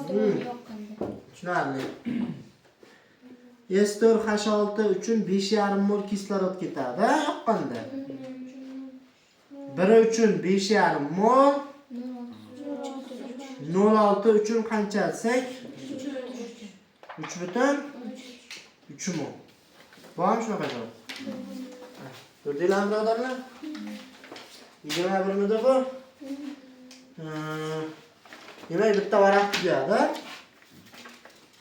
6 yoqqanda. tushunarli. S4H6 uchun 5,5 mol kislorod ketadi, yoqqanda. Biri uchun 5,5 mol, 0,6 uchun qancha desak? 3,3 mol. Bormi shunaqa javob? Ko'rdinglarmi birodarlar? 21 bu? Demak bitta varaq tugadi.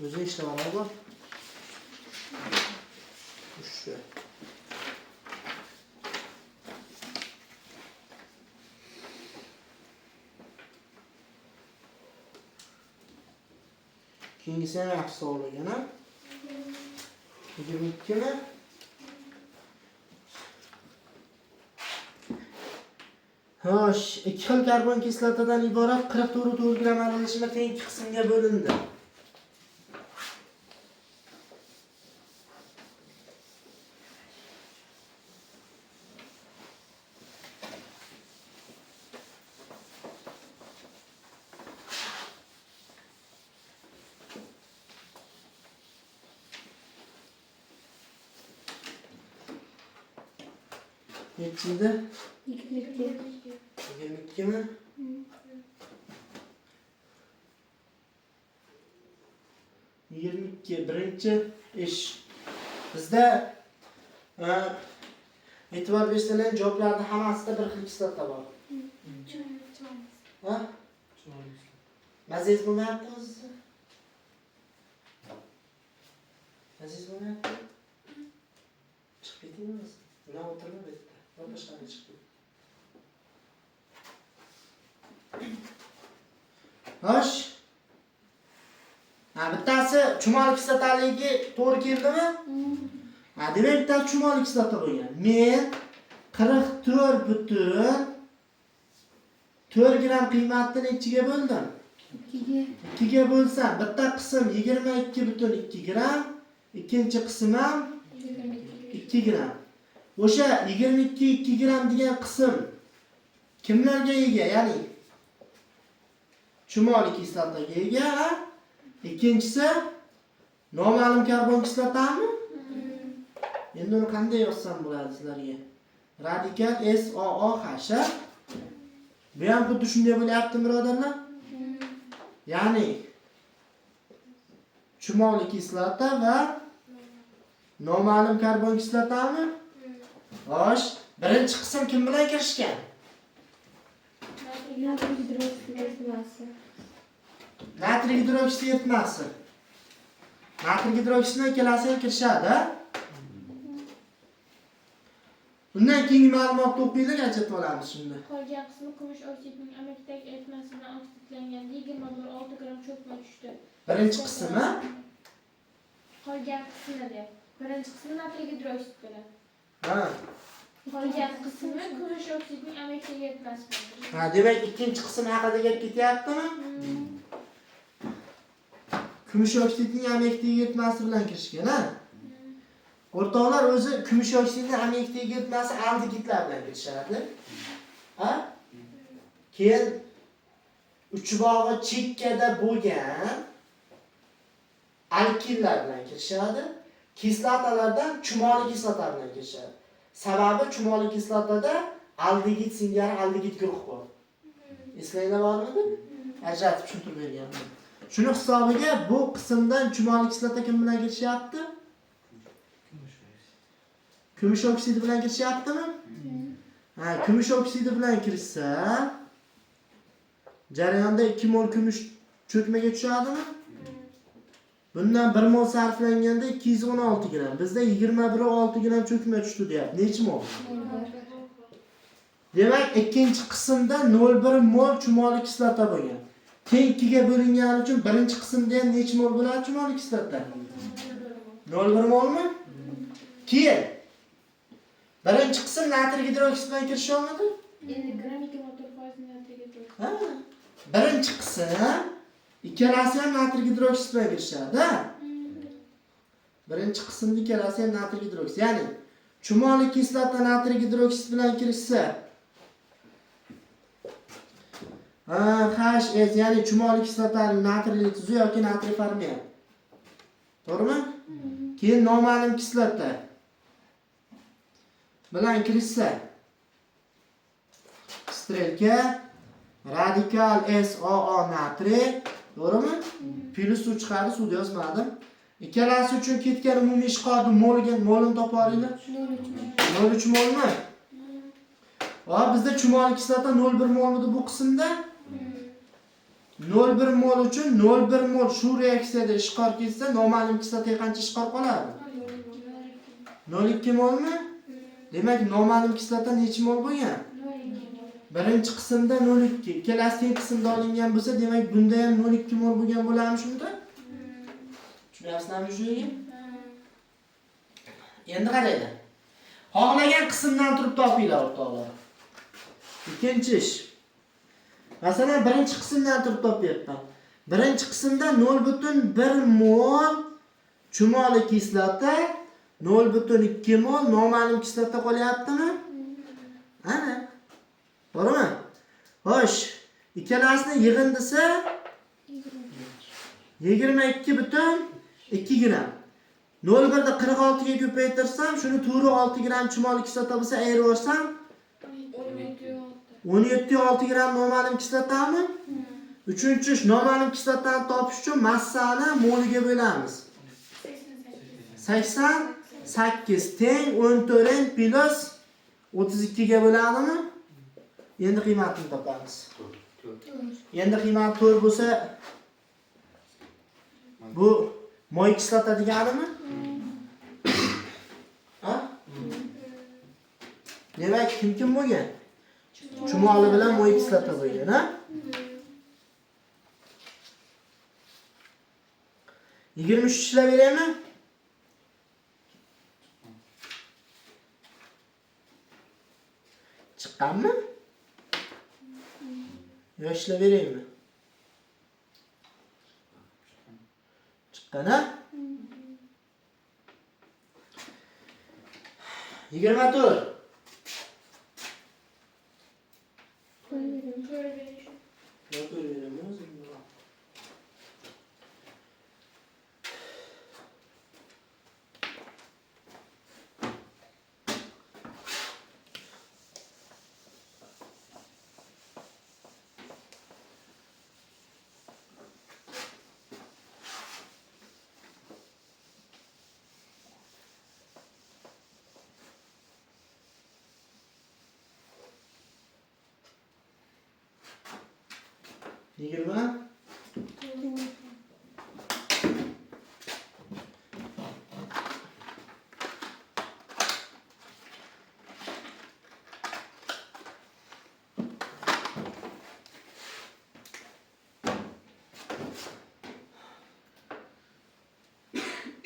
O'zi ishda varaq bor. Shu. Keyingisi ham yaxshi savol ekan, ha? 22 mi? Xo'sh, ikki xil karbon kislotadan iborat 44 gramm aralashma teng ikki qismga bo'lindi. Nechida? 22. 22 mi? Birinchi ish. Bizda e'tibor bersangiz javoblarning hammasida bir xil kislota bor. Ha? Maziz bo'lmayapti o'zi. Maziz bo'lmayapti. Chiqib ketingmi? Buna o'tirma bu yerda. Va boshqaga chiqib. Xo'sh. Bittasi chumoli kislotaligi to'g'ri keldimi? Demak bitta chumoli kislota bo'lgan. Men 44,4 gramm qiymatni nechiga bo'ldim? 2 ga bo'lsam, bitta qism 22,2 gramm, ikkinchi qism ham 2 gramm. O'sha 22,2 gramm degan qism kimlarga ega? Ya'ni chumoli kislotaga ega. Ikkinchisi noma'lum karbon kislotami? Endi uni qanday yozsam bo'ladi sizlarga? Radikal SOOH. Bu ham xuddi shunday bo'lyapti, birodarlar. Ya'ni chumoli kislota va noma'lum karbon kislotami? Xo'sh, birinchi qism kim bilan kirishgan? Natriy gidroksidi. Natriy gidroksidi yetmasi. Natriy gidroksidi ikkalasi ham kirishadi. Undan keyingi ma'lumotni o'qiylik, ajratib olamiz shunda. Qolgan qismi kumush oksidining amakdagi eritmasidan oksidlanganda 26 gramm cho'kma tushdi. Birinchi qismi Qolgan qismi deb. Birinchi qismi natriy gidroksid bilan. ha. Qolgan qismi kumush oksidining amakdagi eritmasi bilan. Demak, ikkinchi qism haqida gap ketyaptimi? Kumush oksidning amakdagi eritmasi bilan kirishgan, ha? O'rtoqlar o'zi kumush oksidning amakdagi eritmasi aldegidlar bilan kirishadi. Ha? Keyin uchbog'i chekkada bo'lgan alkillar bilan kirishadi. Kislotalardan chumoli kislota bilan kirishadi. Sababi chumoli kislotada aldegid singari aldegid guruh bor. Eslanglar bormi? Ajratib tushuntirib berganman. Shuni hisobiga bu qismdan chumoli kislota kim bilan kirishyapti? Kumush oksidi bilan kirishyaptimi? Kumush oksidi bilan kirishsa, jarayonda 2 mol kumush cho'kmaga tushadimi? Bundan 1 mol sarflanganda 216 gramm. Bizda 21,6 gramm cho'kma tushdi deyapti. Necha mol? Demak, ikkinchi qismda 0,1 mol chumoli kislota bo'lgan. Teng 2 ga bo'lingani uchun birinchi qismda ham necha mol bo'ladi chumoli kislota? 0,1 molmi? Keyin birinchi qism natriy gidroksid bilan kirisha olmadi? Endi gramm 24% natriy gidroksid. Ha. Birinchi qism ikkalasi ham natriy gidroksid bilan kirishadi, ha? Birinchi qismda ikkalasi ham natriy gidroksid. Ya'ni chumoli kislota natriy gidroksid bilan kirishsa, HS, ya'ni chumoli kislotaning natriyli tuzi yoki natriy formiya. To'g'rimi? Keyin noma'lum kislota bilan kirishsa, strelka radikal SOO natriy, to'g'rimi? Plus suv chiqadi, suvni yozmadim. Ikkalasi uchun ketgan umumiy ishqorni molini topa olinglar. 0,3 molmi? Va bizda chumoli kislota 0,1 molmidi bu qismda? 0,1 mol uchun 0,1 mol shu reaksiyada ishqor ketsa, noma'lum kislotaga qancha ishqor qoladi? 0,2 molmi? Demak, noma'lum kislota necha mol bo'lgan? Birinchi qismda 0,2, ikkalasi teng qismda olingan bo'lsa, demak bunda ham 0,2 mol bo'lgan bo'larmi shunda? Tushunyapsizlarmi shu yerga? Endi qaraydi. Xohlagan qismdan turib topinglar o'rtoqlar. Ikkinchi ish. Masalan, birinchi qismdan turib topyapman. Birinchi qismda 0,1 mol chumoli kislota, 0,2 mol noma'lum kislota qolyaptimi? Ana. To'g'rimi? Xo'sh, ikkalasini yig'indisi 22,2 gram. 0,1 da 46 ga ko'paytirsam, shuni to'g'ri 6 gram chumoli kislota bo'lsa, ayirib olsam 17,6 gram noma'lum kislotami? Uchinchi ish, noma'lum kislotani topish uchun massani moliga bo'lamiz. 88 teng 14 plus 32 ga bo'ladimi? Endi qiymatini topamiz. Endi qiymat 4 bo'lsa, bu moy kislota deganimi? Ha? Demak, kim bo'lgan? Chumoli bilan moy kislota bo'lgan, ha? 23 ishlab beraymi? Chiqqanmi? Yo ishlab beraymi? Chiqqan, ha? 24. Yigirma.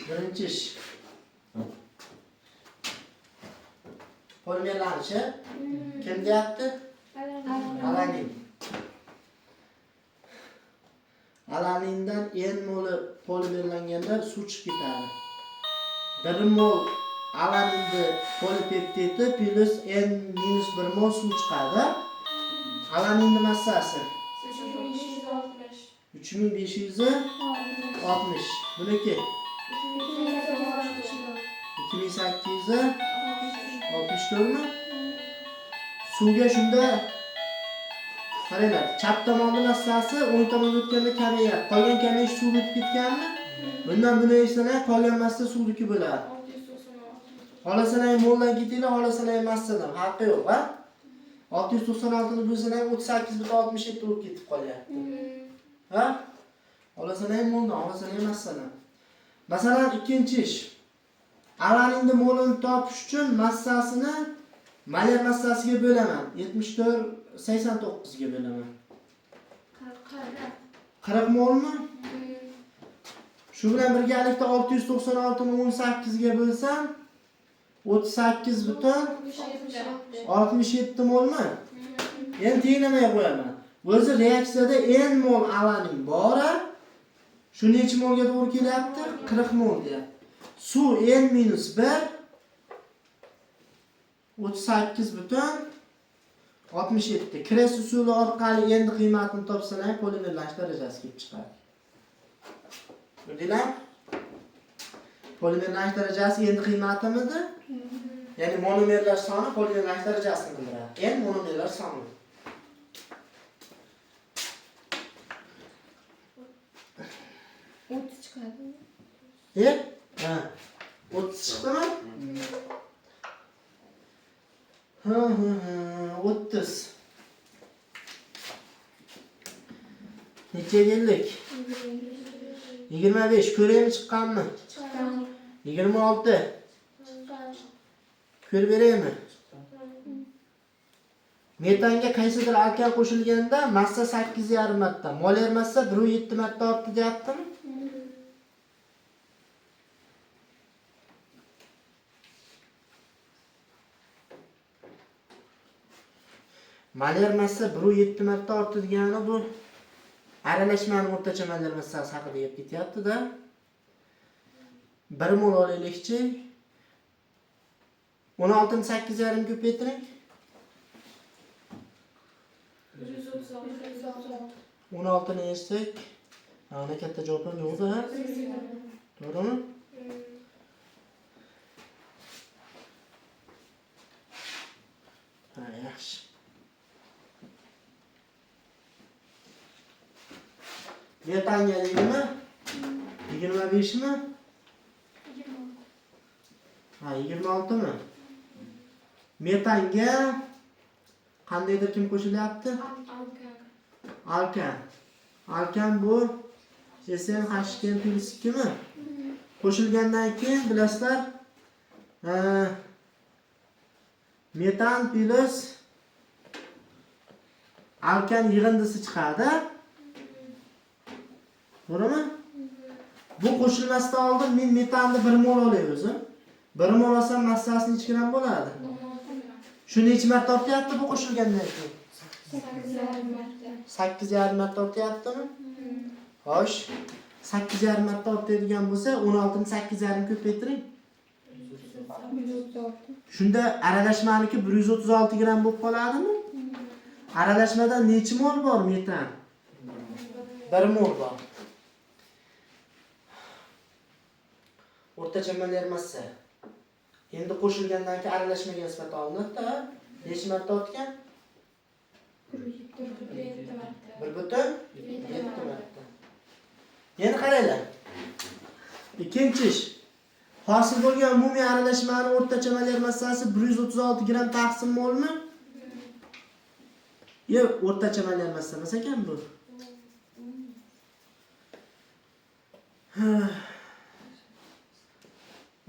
Birinchi ish. Polimerlanishi kim deyapti? Alanin. Alanindan n moli polimerlanganda suv chiqib ketadi. 1 mol alaninni polipeptidi plus n-1 mol suv chiqadi. Alaninning massasi 3560. Buniki 2864 mi? Suvga shunda qaranglar, chap tomonning massasi o'ng tomonga o'tganda kamayadi. Qolgan kamayish suv o'tib ketganmi? Bundan buni eshitsanlar, qolgan massa suvniki bo'ladi. Xohlasanlar moldan ketinglar, xohlasanlar massadan, farqi yo'q, ha? 696 ni bo'lsalar 38,67 bo'lib ketib qolyapti. Ha? Xohlasanlar moldan, xohlasanlar massadan. Masalan, ikkinchi ish. Alaninni molini topish uchun massasini molar massasiga bo'laman. 74,89 ga bo'laman. 40 molmi? Shu bilan birgalikda 696 ni 18 ga bo'lsam 38,67 molmi? Endi tenglamay qo'yaman. O'zi reaksiyada n mol alanin bor. Shu necha molga to'g'ri kelyapti? 40 mol deyapti. Suv n-1 38,67. Kres usuli orqali endi qiymatini topsalar, polimerlanish darajasi kelib chiqadi. Ko'rdinglar? Polimerlanish darajasi endi qiymatimizda, ya'ni monomerlar soni polimerlanish darajasini bildiradi. N monomerlar soni. Ha. 30 chiqdimi? Ha, 30. Necha yillik? 25. Ko'raymi chiqqanmi? Chiqqan. 26. Ko'rib beraymi? Metanga qaysidir alkan qo'shilganda massa 8,5 marta, molar massa 1,7 marta ortdi deyaptimi? Molar massa 1,7 marta ortdi degani bu aralashmaning o'rtacha molar massasi haqida gap ketyapti-da. 1 mol olaylikchi. 16 ni 8,5 ko'paytiring. 16 ni eshitdik. Ana katta javobim yo'q-da. To'g'rimi? Ha, yaxshi. Metanga 20, 25 mi? Ha, 26 mi? Metanga qandaydir kim qo'shilyapti? Alkan. Alkan bu SN2 mi? Qo'shilgandan keyin bilasizlar, metan plus alkan yig'indisi chiqadi. To'g'rimi? Bu qo'shilmasdan oldin men metanni 1 mol olay o'zim. 1 mol olsam massasi necha gram bo'ladi? Shu necha marta ortyapti bu qo'shilgandan keyin? 8,5 marta. 8,5 marta ortyaptimi? Xo'sh. 8,5 marta ortadigan bo'lsa, 16 ni 8,5 ko'paytiring. 136. Shunda aralashmaniki 136 gram bo'lib qoladimi? Aralashmada necha mol bor metan? 1 mol bor. O'rtacha molar massa. Endi qo'shilgandan keyin aralashmaga nisbatan olinadi-da. Necha marta ortgan? 1,7 marta. 1,7 marta. Endi qaranglar. Ikkinchi ish. Hosil bo'lgan umumiy aralashmaning o'rtacha molar massasi 136 gram taqsim molmi? Yo'q, o'rtacha molar massa emas ekan bu.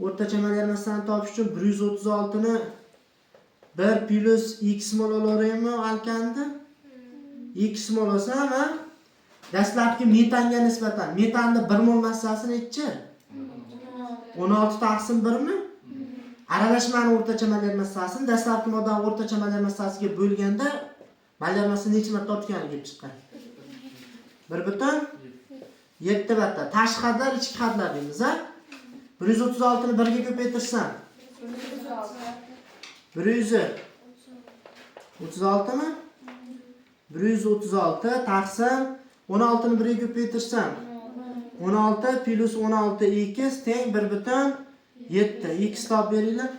O'rtacha molar massani topish uchun 136 ni 1 plus x mol olaveraymi alkanni? X mol olsam, dastlabki metanga nisbatan metanning 1 mol massasi necha? 16 taqsim 1 mi? Aralashmaning o'rtacha molar massasini dastlabki moddaning o'rtacha molar massasiga bo'lganda molar massa necha marta ortgani kelib chiqqan? 1,7 marta. Tashqi hadlar, ichki hadlar deymiz, a? 136 ni 1 ga ko'paytirsam 136 mi? 136 taqsim 16 ni 1 ga ko'paytirsam 16 plus 16 x teng 1,7. X topib beringlar.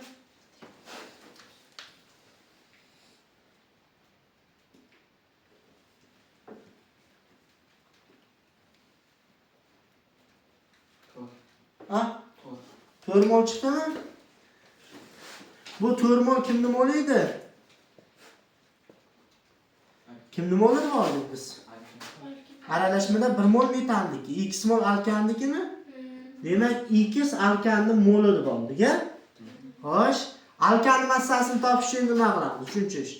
Ha? 4 mol chiqdimi? Bu 4 mol kimning moli edi? Kimning moli edi biz? Aralashmada 1 mol metanniki, x mol alkannikimi? Demak, x alkanning moli deb oldik-a? Xo'sh, alkanning massasini topish uchun nima qilamiz? Tushunchish.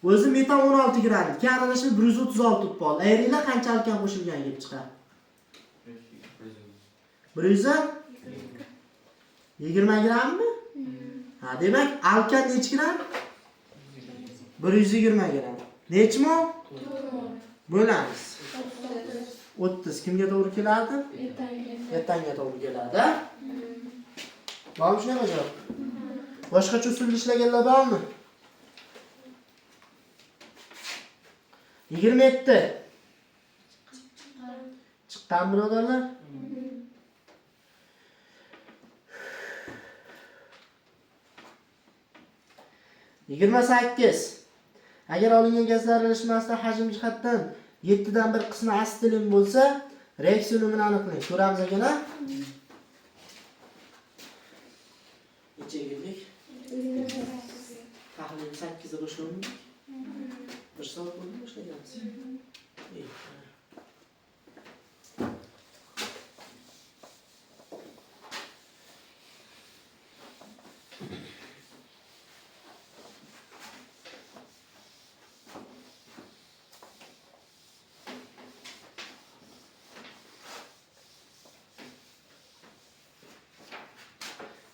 O'zi metan 16 gram, keyin aralashma 136 deb oldi. Ayringlar qancha alkan qo'shilgan kelib chiqadi? 120 grammi? Ha, demak, alkan necha gram? 120 gram. Necha mol? Bo'lamiz. 30 kimga to'g'ri keladi? Metanga to'g'ri keladi. Bormi shunaqa javob? Boshqacha usulda ishlaganlar bormi? 27. Chiqqan birodarlar? Yigirma 28. Agar olingan gazlar aralashmasida hajm jihatdan 7 dan 1 qismi asetilin bo'lsa, reaksiya unumini aniqlang. Ko'ramiz ekan-a? keldik? Tahlil 8 da boshlandik. 1 soat bo'ldi boshlaganmiz.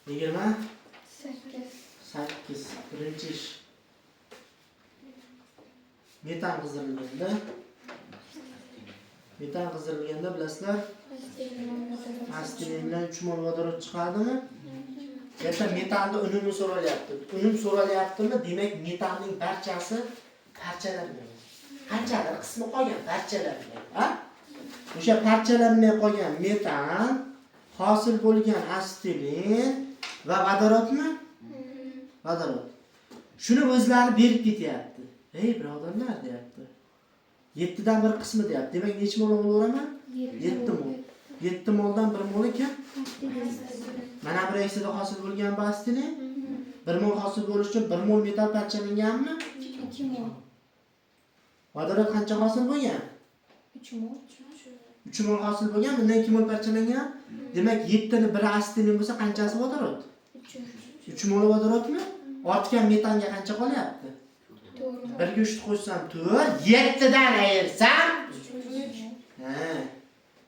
Yigirma 8 birinchi ish. Metan qizirilganda bilasizlar, astilin bilan 3 mol vodorod chiqadimi? Yerda metanning unumi so'ralyapti. Unum so'ralyaptimi? Demak, metanning barchasi parchalangan. Qanchalar qismi qolgan parchalangan, ha? O'sha parchalanmay qolgan metan hosil bo'lgan astilin va vodorodmi? Vodorod. Shuni o'zlari berib ketyapti. Ey birodarlar deyapti. 7 dan 1 qismi deyapti. Demak, necha mol olaveraman? 7 mol. 7 moldan 1 mol ekan. Mana bir eksida hosil bo'lgan bu astilin. 1 mol hosil bo'lish uchun 1 mol metal parchalanganmi? 2 mol. Vodorod qancha hosil bo'lgan? 3 mol. 3 mol hosil bo'lgan, bundan 2 mol parchalangan. Demak, 7 ni 1 astilin bo'lsa qanchasi vodorod? 3 mol vodorodmi? Ortgan metanga qancha qolyapti? 1 ga 3 qo'shsam 4, 7 dan ayirsam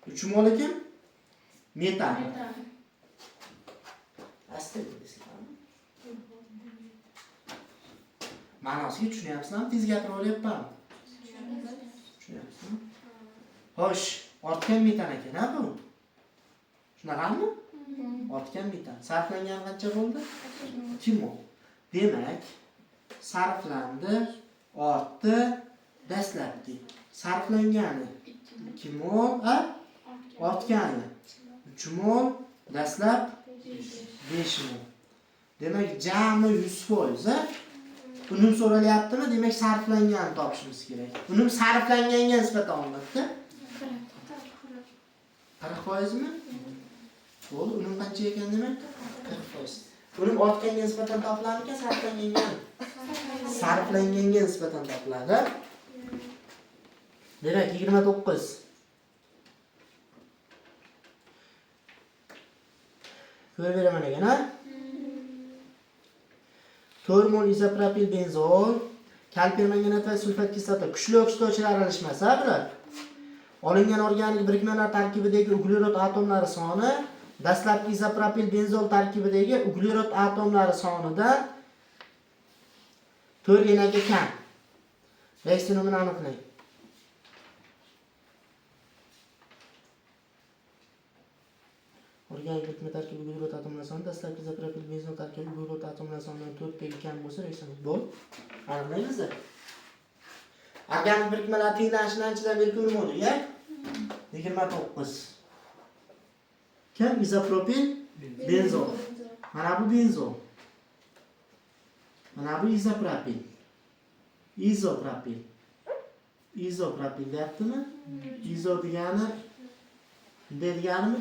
3 mol ekan metan. Astilin deysizlarmi? Ma'nosiga tushunyapsizlarmi? Tez gapiraveryapman. Tushunyapsizmi? Xo'sh, ortgan metan ekan-a bu? Shunaqami? Ortgan metan. Sarflangan qancha bo'ldi? 2 mol. Demak, sarflandi, ortdi, dastlabki. Sarflangani 2 mol, ortgani 3 mol, dastlab 5 mol. Demak, jami 100%, unum so'ralyaptimi? Demak, sarflanganini topishimiz kerak. Unum sarflanganga nisbatan olinadi. 40% mi? Bo'ldi, unum qancha ekan demak? 40%. Unum ortganga nisbatan topilarmikan, sarflanganga? Sarflanganga nisbatan topiladi. Demak, 29. Ko'rib beraman ekan, ha? 4 mol izopropil benzol, kalpermanganat va sulfat kislota kuchli oksidlovchilar aralashmasi, bular. Olingan organik birikmalar tarkibidagi uglerod atomlari soni dastlabki izopropil benzol tarkibidagi uglerod atomlari sonidan 4 enaga kam. Reaksionini aniqlang. Organik birikma tarkibi uglerod atomlari soni dastlabki izopropil benzol tarkibi uglerod atomlari sonidan 4 ga kam bo'lsa, reaksiyon bo'l. Aniqlaymiz. Organik birikmalar tenglashidan anchadan beri ko'rmoqdik, ya? 29. Kim? Izopropil benzol. Mana bu benzol. Mana bu izopropil. Izopropil deyaptimi? Izo degani deganimi?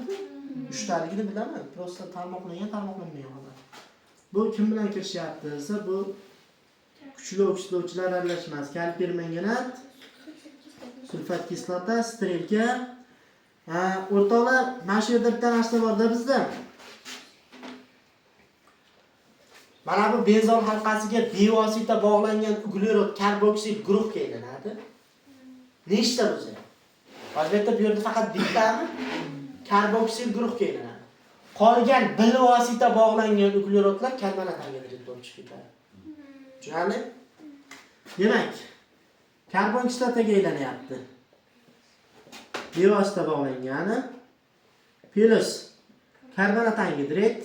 3 taligini bilaman. Prosta tarmoqlangan, tarmoqlanmagan xolos. Bu kim bilan kirishyapti desa, bu kuchli oksidlovchilar aralashmasi, kalpermanganat, sulfat kislota, strelka. O'rtoqlar, mana shu yerda bitta narsa borda bizda. Mana bu benzol halqasiga bevosita bog'langan uglerod karboksil guruhga aylanadi. Nechta o'zi? Albatta bu yerda faqat bittami? Karboksil guruhga aylanadi. Qolgan bilvosita bog'langan uglerodlar karbonatlarga bo'lib chiqib ketadi. Tushunarli? Demak, karbon kislotaga aylanyapti. Bevosita bog'langani plus karbonat angidrid,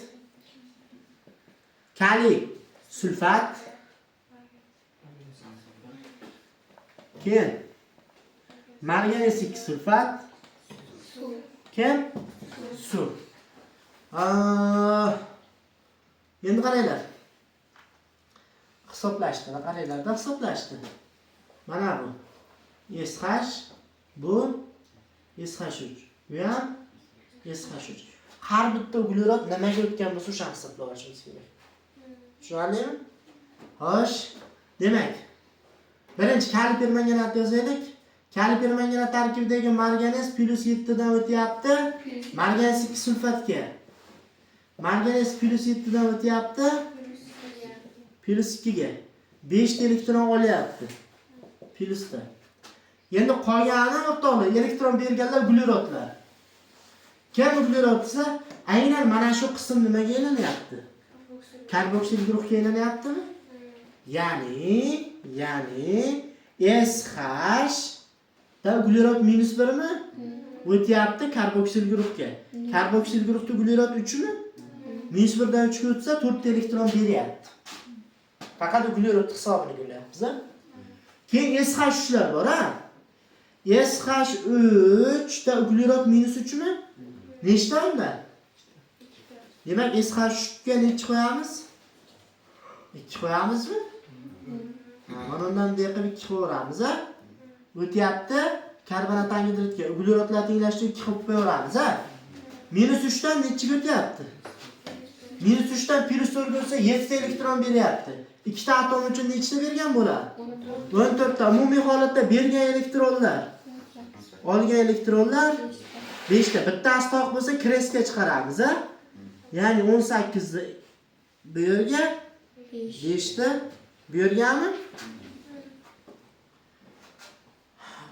kaliy sulfat, keyin marganesik sulfat, keyin suv. Endi qaranglar. Hisoblashdi, qaranglarda hisoblashdi. Mana bu SH, bu SH3. Bu ham SH3. Har bitta uglerod nimaga o'tgan bo'lsa, o'shani hisoblab olishimiz kerak. Tushunarlimi? Xo'sh. Demak, birinchi kaliper manganat yozaylik. Kaliper manganat tarkibidagi marganez +7 dan o'tyapti. Marganez 2 sulfatga. Marganez +7 dan o'tyapti. +2 ga. 5 ta elektron olyapti. Plusda. Endi qolgani o'rtoqlar elektron berganlar uglerotlar. Kim uglerot desa, aynan mana shu qism nimaga aylanyapti? Karboksil guruhga aylanyaptimi? Ya'ni SH da uglerot -1 mi? O'tyapti karboksil guruhga. Karboksil guruhda uglerot 3 mi? -1 dan 3 ga o'tsa 4 ta elektron beryapti. Faqat uglerot hisobini ko'ryapmiz. Keyin SH3lar bor, ha? SH3 da uglerot -3 mi? Nechta unda? Demak, SH3 ga necha qo'yamiz? 2 qo'yamizmi? Mana undan bunday qilib 2 qo'yamiz, ha? O'tyapti karbonat angidridga uglerotlar tenglashtirib 2 qilib qo'yamiz, ha? -3 dan nechiga o'tyapti? -3 dan +4 ga o'tsa 7 ta elektron beryapti. Ikkita atom uchun nechta bergan bo'ladi? 14 ta. Umumiy holatda bergan elektronlar, olgan elektronlar 5 ta. Bittasi toq bo'lsa kreska chiqaramiz, ha? Ya'ni 18 ni bu yerga 5 ta bu yergami?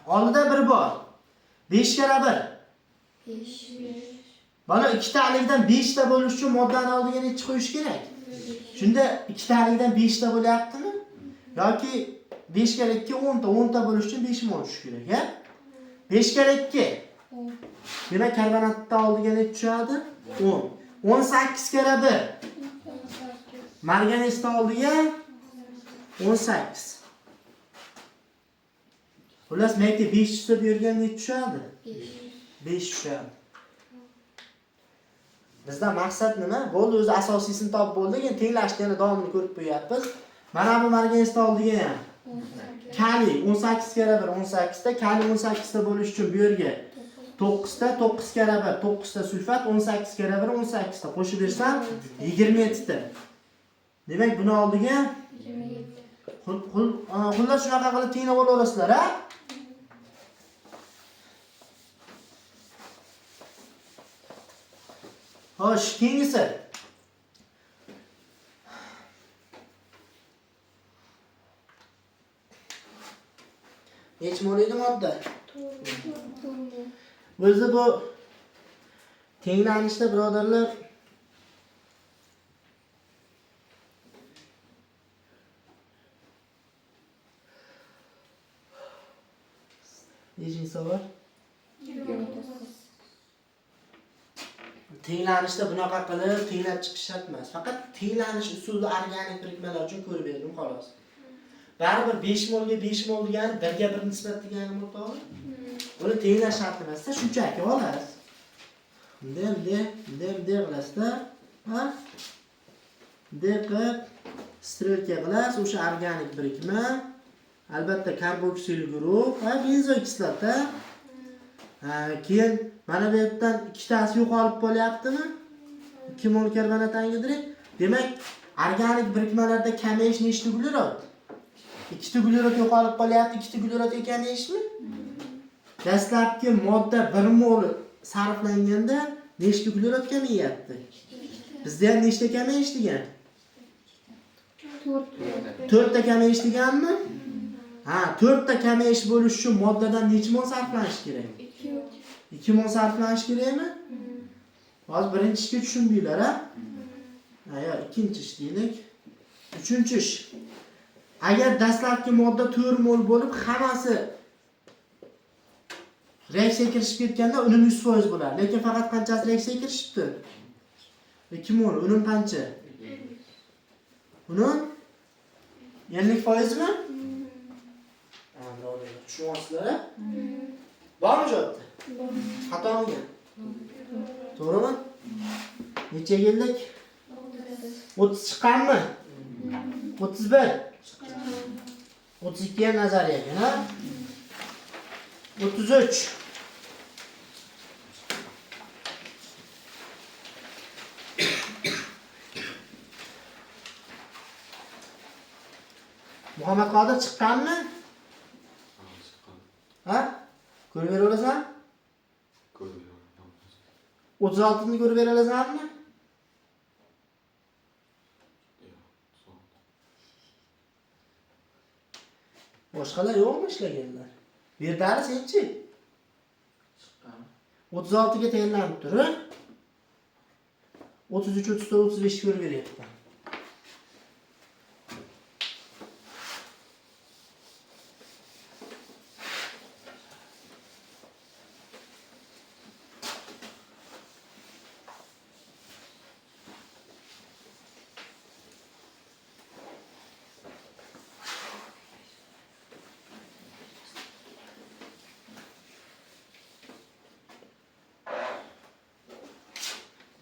Oldida 1 bor. 5 kara 1. 5. Mana ikkitalikdan 5 ta bo'lish uchun moddani oldiga necha qo'yish kerak? Shunda ikkitalikdan 5 ta bo'lyaptimi? Yoki 5 kara 2 10 ta, 10 ta bo'lish uchun 5 mol tushish kerak, ha? 5 kara 2. Demak, karbonatda oldiga necha tushadi? 10. 18 kara 1. Marganezda oldiga 18. Xullas, makka 5 tushsa bu yerga necha tushadi? 5 tushadi. Bizda maqsad nima? Bo'ldi, o'zi asosiysini topib bo'ldik, endi tenglashni yana davomini ko'rib qo'yapmiz. Mana bu marganezda oldiga ham kaliy 18 kara 1 18 ta, kaliy 18 ta bo'lish uchun bu yerga 9 ta, 9 kara 1 9 ta sulfat, 18 kara 1 18 ta qo'shib bersam 27 ta. Demak, buni oldiga xullas shunaqa qilib tenglab olasizlar, ha? Xo'sh, keyingisi. Necha mol edi modda? O'zi bu tenglanishda birodarlar nechinchi savol? Tenglanishda bunaqa qilib tenglab chiqish shart emas. Faqat tenglanish usuli organik birikmalar uchun ko'rib berdim, xolos. Baribir 5 molga 5 mol degani 1 ga 1 nisbat degani o'rtoqlar. Buni tenglash shart emas-da, shunchaki xolos. Bunday qilasizda, ha? Bunday qilib strelka qilasiz, o'sha organik birikma. Albatta karboksil guruh, ha, benzokislota. Keyin mana bu yerdan ikkitasi yo'qolib qolyaptimi? 2 mol karbonat angidrid. Demak, organik birikmalarda kamayish nechta uglerod? 2 ta uglerod yo'qolib qolyapti, 2 ta uglerod ekanishmi? Dastlabki modda 1 mol sarflanganda nechta uglerod kamayapti? Bizda ham nechta kamayish degan? 4 ta kamayish deganmi? Ha, 4 ta kamayish bo'lish uchun moddadan necha mol sarflanish kerak? 2 mol sarflanish kerakmi? Hozir birinchi ishga tushundinglar, ha? Yo, ikkinchi ish deylik. Uchinchi ish. Agar dastlabki modda 4 mol bo'lib, hammasi reaksiyaga kirishib ketganda unim 100% bo'ladi. Lekin faqat qanchasi reaksiyaga kirishibdi? 2 mol. Unim qancha? Unim 50% mi? Tushunyapsizlar, ha? Bormi javob? Xatomi? To'g'rimi? Necha keldik? 30 chiqqanmi? 31. 32 ham nazariyaga, ha? 33. Muhammad Qodir chiqqanmi? Ha? Ko'rib bera olasan? 36 ni ko'rib bera olasanmi? Boshqalar yo'qmi ishlaganlar? Bu yerdagi senchi? 36 ga tayinlanib turib 33, 34, 35 ko'rib beryapti.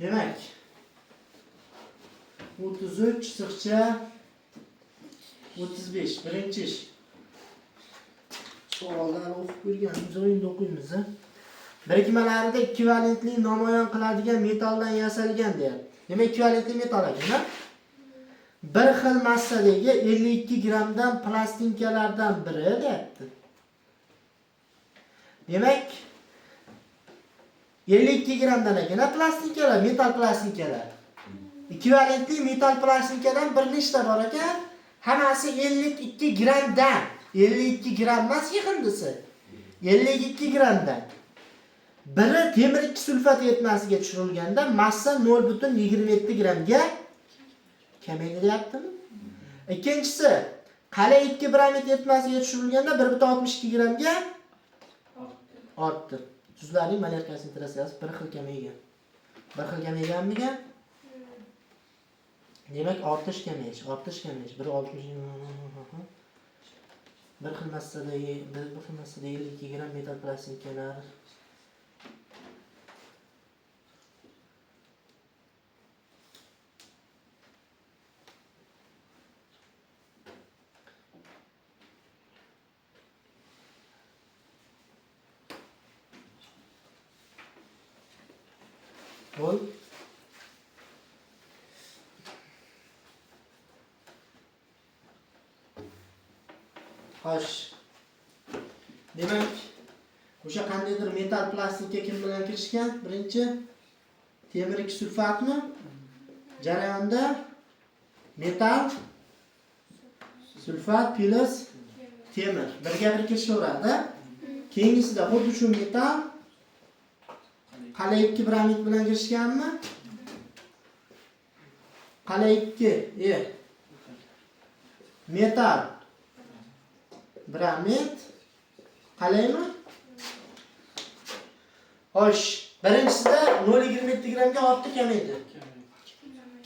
Demek 33 sıkça 35 birinci iş. Savollar o'qib ko'rganmiz, o'yinda o'qiymiz. Birikmalarida ekvivalentli namoyon qiladigan metalldan yasalgan deyapti. Demak, ekvivalentli metal ekan. Bir xil massadagi 52 grammdan plastinkalardan biri deyapti. Demak, 52 gramdan ekan plastinkalar, metal plastinkalar. Ekvivalentli metal plastinkadan bir nechta bor ekan? Hammasi 52 gramdan. 52 gram emas yig'indisi. 52 gramdan. Biri temir 2 sulfat eritmasiga tushirilganda massa 0.27 gramga kamaydi deyaptimi? Ikkinchisi, qalay 2 bromid eritmasiga tushirilganda 1.62 gramga ortdi. Tuzlarning molekyular konsentratsiyasi bir xil kamaygan. Bir xil kamayganmikan? Demak, ortish kamayish. 1.60 bir xil massadagi 52 gram metal plastinkalar Voy. Xo'sh. Demak, o'sha qandaydir metal plastikka kim bilan kirishgan? Birinchi temir 2 sulfatmi? Jarayonda metal sulfat plus temir birga bir kirishaveradi. Keyingisida xuddi shu metal qalay 2 bromid bilan kirishganmi? Qalay 2 metal bromid qalaymi? Xo'sh, birinchisida 0.27 gramga ortdi kamaydi.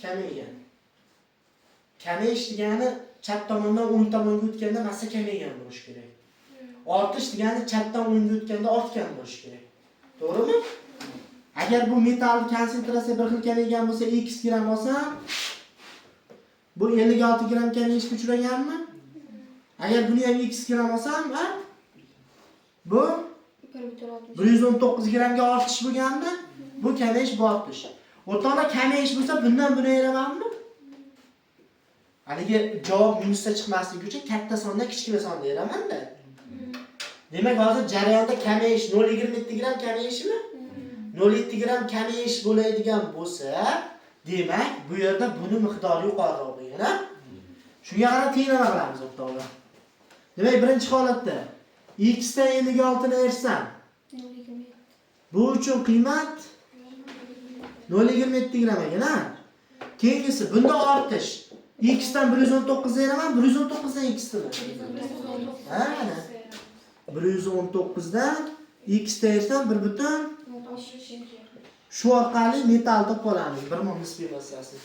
Kamaygan. Kamayish degani chap tomondan o'ng tomonga o'tganda massa kamaygan bo'lishi kerak. Ortish degani chapdan o'ngga o'tganda ortgan bo'lishi kerak. To'g'rimi? Agar bu metal konsentratsiya bir xil kamaygan bo'lsa, x gram olsam, bu 56 gram kamayishga uchraganmi? Agar buni ham x gram olsam, bu 119 gramga ortish bo'lganda, bu kamayish, bu ortish. O'rtoqlar, kamayish bo'lsa, bundan buni ayiramanmi? Haligi javob minusda chiqmasligi uchun katta sondan kichkina sonni ayiraman-da. Demak, hozir jarayonda kamayish 0.27 gram kamayishmi? 0.7 gram kamayish bo'ladigan bo'lsa, demak, bu yerda buni miqdori yuqoriroq bo'lgan. Shunga qarab tenglama qilamiz, o'rtoqlar. Demak, birinchi holatda x dan 56 ni ayrsam, bu uchun qiymat 0.27 gram ekan. Keyingisi bunda ortish. X dan 119 ayiraman, 119 dan x ni. Mana 119 dan x dan ayrsam 1 shu orqali metal topib olamiz. 1 mol nisbiy massasi.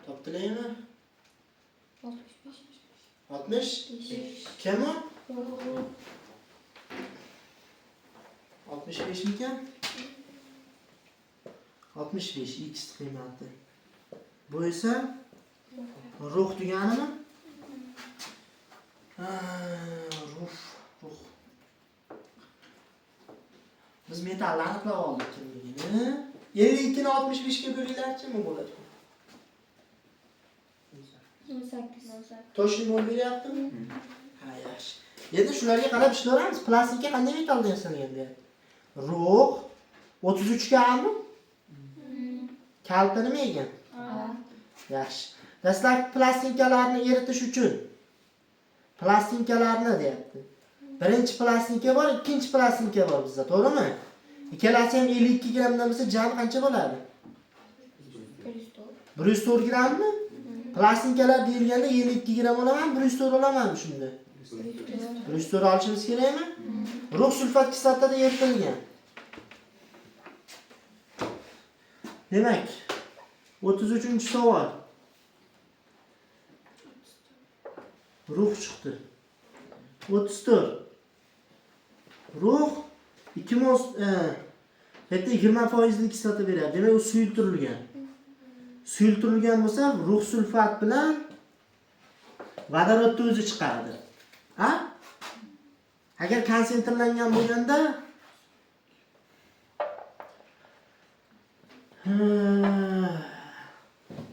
Topdilaymi? 60? Kim o? 65 mikan? 65 x qiymati. Bu esa ruh deganimi? Ruh. Biz metallarni qilib oldik kimligini. 52 ni 65 ga bo'linglarchi nima bo'ladi? 18. Toshli bo'lib beryaptimi? Ha, yaxshi. Endi shularga qarab ishlayveramiz. Plastikka qanday metaldan yasalgan? Ruh 33 ga ami? Kalta nima ekan? Yaxshi. Dastlabki plastinkalarni eritish uchun plastinkalarni deyapti. Birinchi plastinka bor, ikkinchi plastinka bor bizda, to'g'rimi? Ikkalasi ham 52 grammdan bo'lsa, jami qancha bo'ladi? 104 grammmi? Plastinkalar deyilganda 52 gramm olaman, 104 olaman shunda. 104 olishimiz kerakmi? Ruh sulfat kislotada eritilgan. Demak, 33-savol. Ruh chiqdi. 34. Ruh 2 mol bitta 20% kislota beradi. Demak, u suyultirilgan. Suyultirilgan bo'lsa, ruh sulfat bilan vodorodni o'zi chiqaradi. Ha? Agar konsentrlangan bo'lganda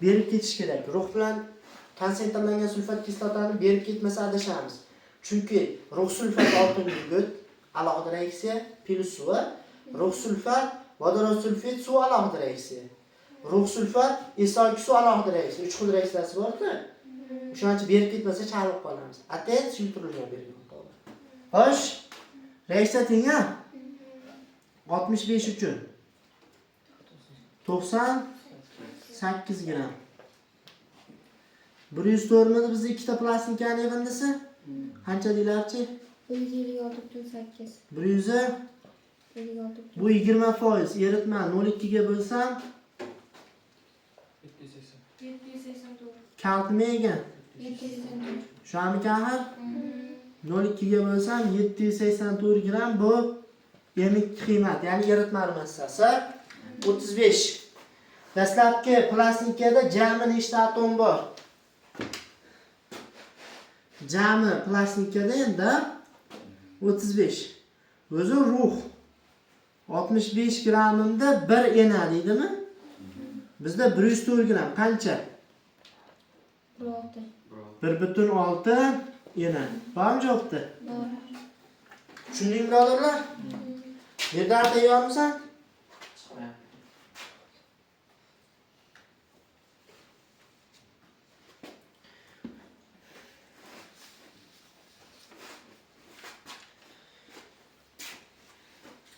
berib ketish kerak. Ruh bilan konsentrlangan sulfat kislotani berib ketmasa adashamiz. Chunki ruh sulfat oltin gugurt alohida reaksiya plus suvi, ruh sulfat vodorod sulfat suvi alohida reaksiya. Ruh sulfat SO2 suvi alohida reaksiya. 3 xil reaksiyasi bor-ku. O'shaning uchun berib ketmasa chalib qolamiz. Atent suyultirilgan bergan. Xo'sh, reaksiya tengi 65 uchun 98 gramm. 104 midi bizda ikkita plastinkani yig'indisi? Qancha deylarchi? 156.8. 100 bu 20% eritma 0.2 ga bo'lsam 784. kalt nima ekan? 784. Shu amikan har 0.2 ga bo'lsam 784 gramm bu emik qiymat, ya'ni eritma massasi 35. Dastlabki plastinkada jami nechta atom bor? Jami plastinkada endi 35. O'zi ruh 65 grammda 1 ena deydimi? Bizda 104 gramm qancha? 1.6 ena. Bormi yo'qmi? Bor. Tushundingmi birodarlar? Bu yerda tayyormisan?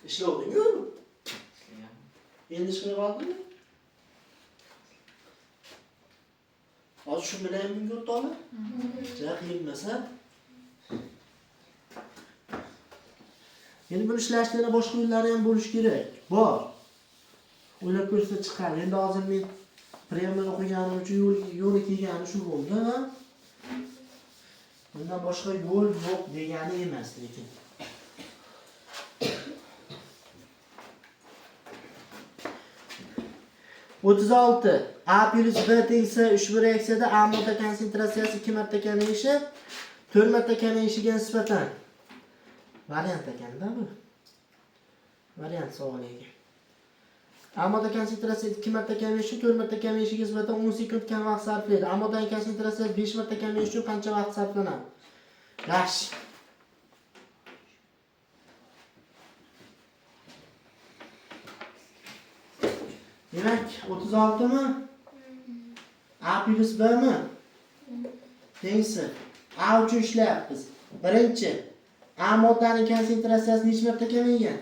İşlavdingmi? Endi ishqilib oldingmi? Hozir shu bilan bunga o'tdi. Ja qiynalmasa. Endi buni ishlashda boshqa yo'llari ham bo'lish kerak. Bor. O'ylab ko'rsa chiqar. Endi hozir men premni o'qiganim uchun yo'li kelgani shu bo'ldi. Bundan boshqa yo'l yo'q degani emas lekin. A plus B tengsa ushbu reaksiyada A modda konsentratsiyasi 2 marta kamayishi 4 marta kamayishiga nisbatan variant ekanda bu. Variant savoliga. A modda konsentratsiyasi 2 marta kamayishi 4 marta kamayishiga nisbatan 10 sekund kam vaqt sarflaydi. A moddaning konsentratsiyasi 5 marta kamayishi uchun qancha vaqt sarflanadi? Yaxshi. Demak, 36 mi? A plus B mi? Tengsi. A uchun ishlayapmiz. Birinchi, A moddaning konsentratsiyasi necha marta kamaygan?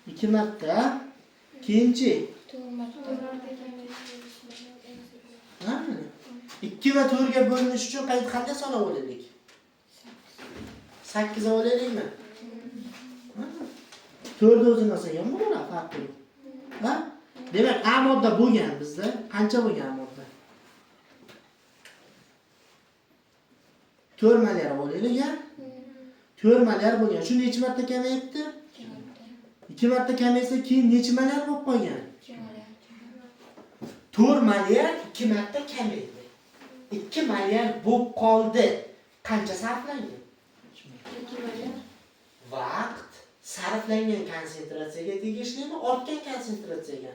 2 marta. Ikkinchi, 4 marta. 2 va 4 ga bo'linish uchun qanday sona olaylik? 8 olaylikmi? 4 o'zini olsak ham bo'ladi, farqi yo'q. Ha? Demak, A modda bo'lgan bizda. Qancha bo'lgan A modda? 4 molar olaylik, ya? 4 molar bo'lgan. Shuni necha marta kamayibdi? 2 marta kamaysa keyin necha milliard bo'lib qolgan? 2 milliard. 4 milliard 2 marta kamaydi. 2 milliard bo'lib qoldi. Qancha sarflangan? 2 milliard. Vaqt sarflangan konsentratsiyaga tegishlimi, ortgan konsentratsiyaga?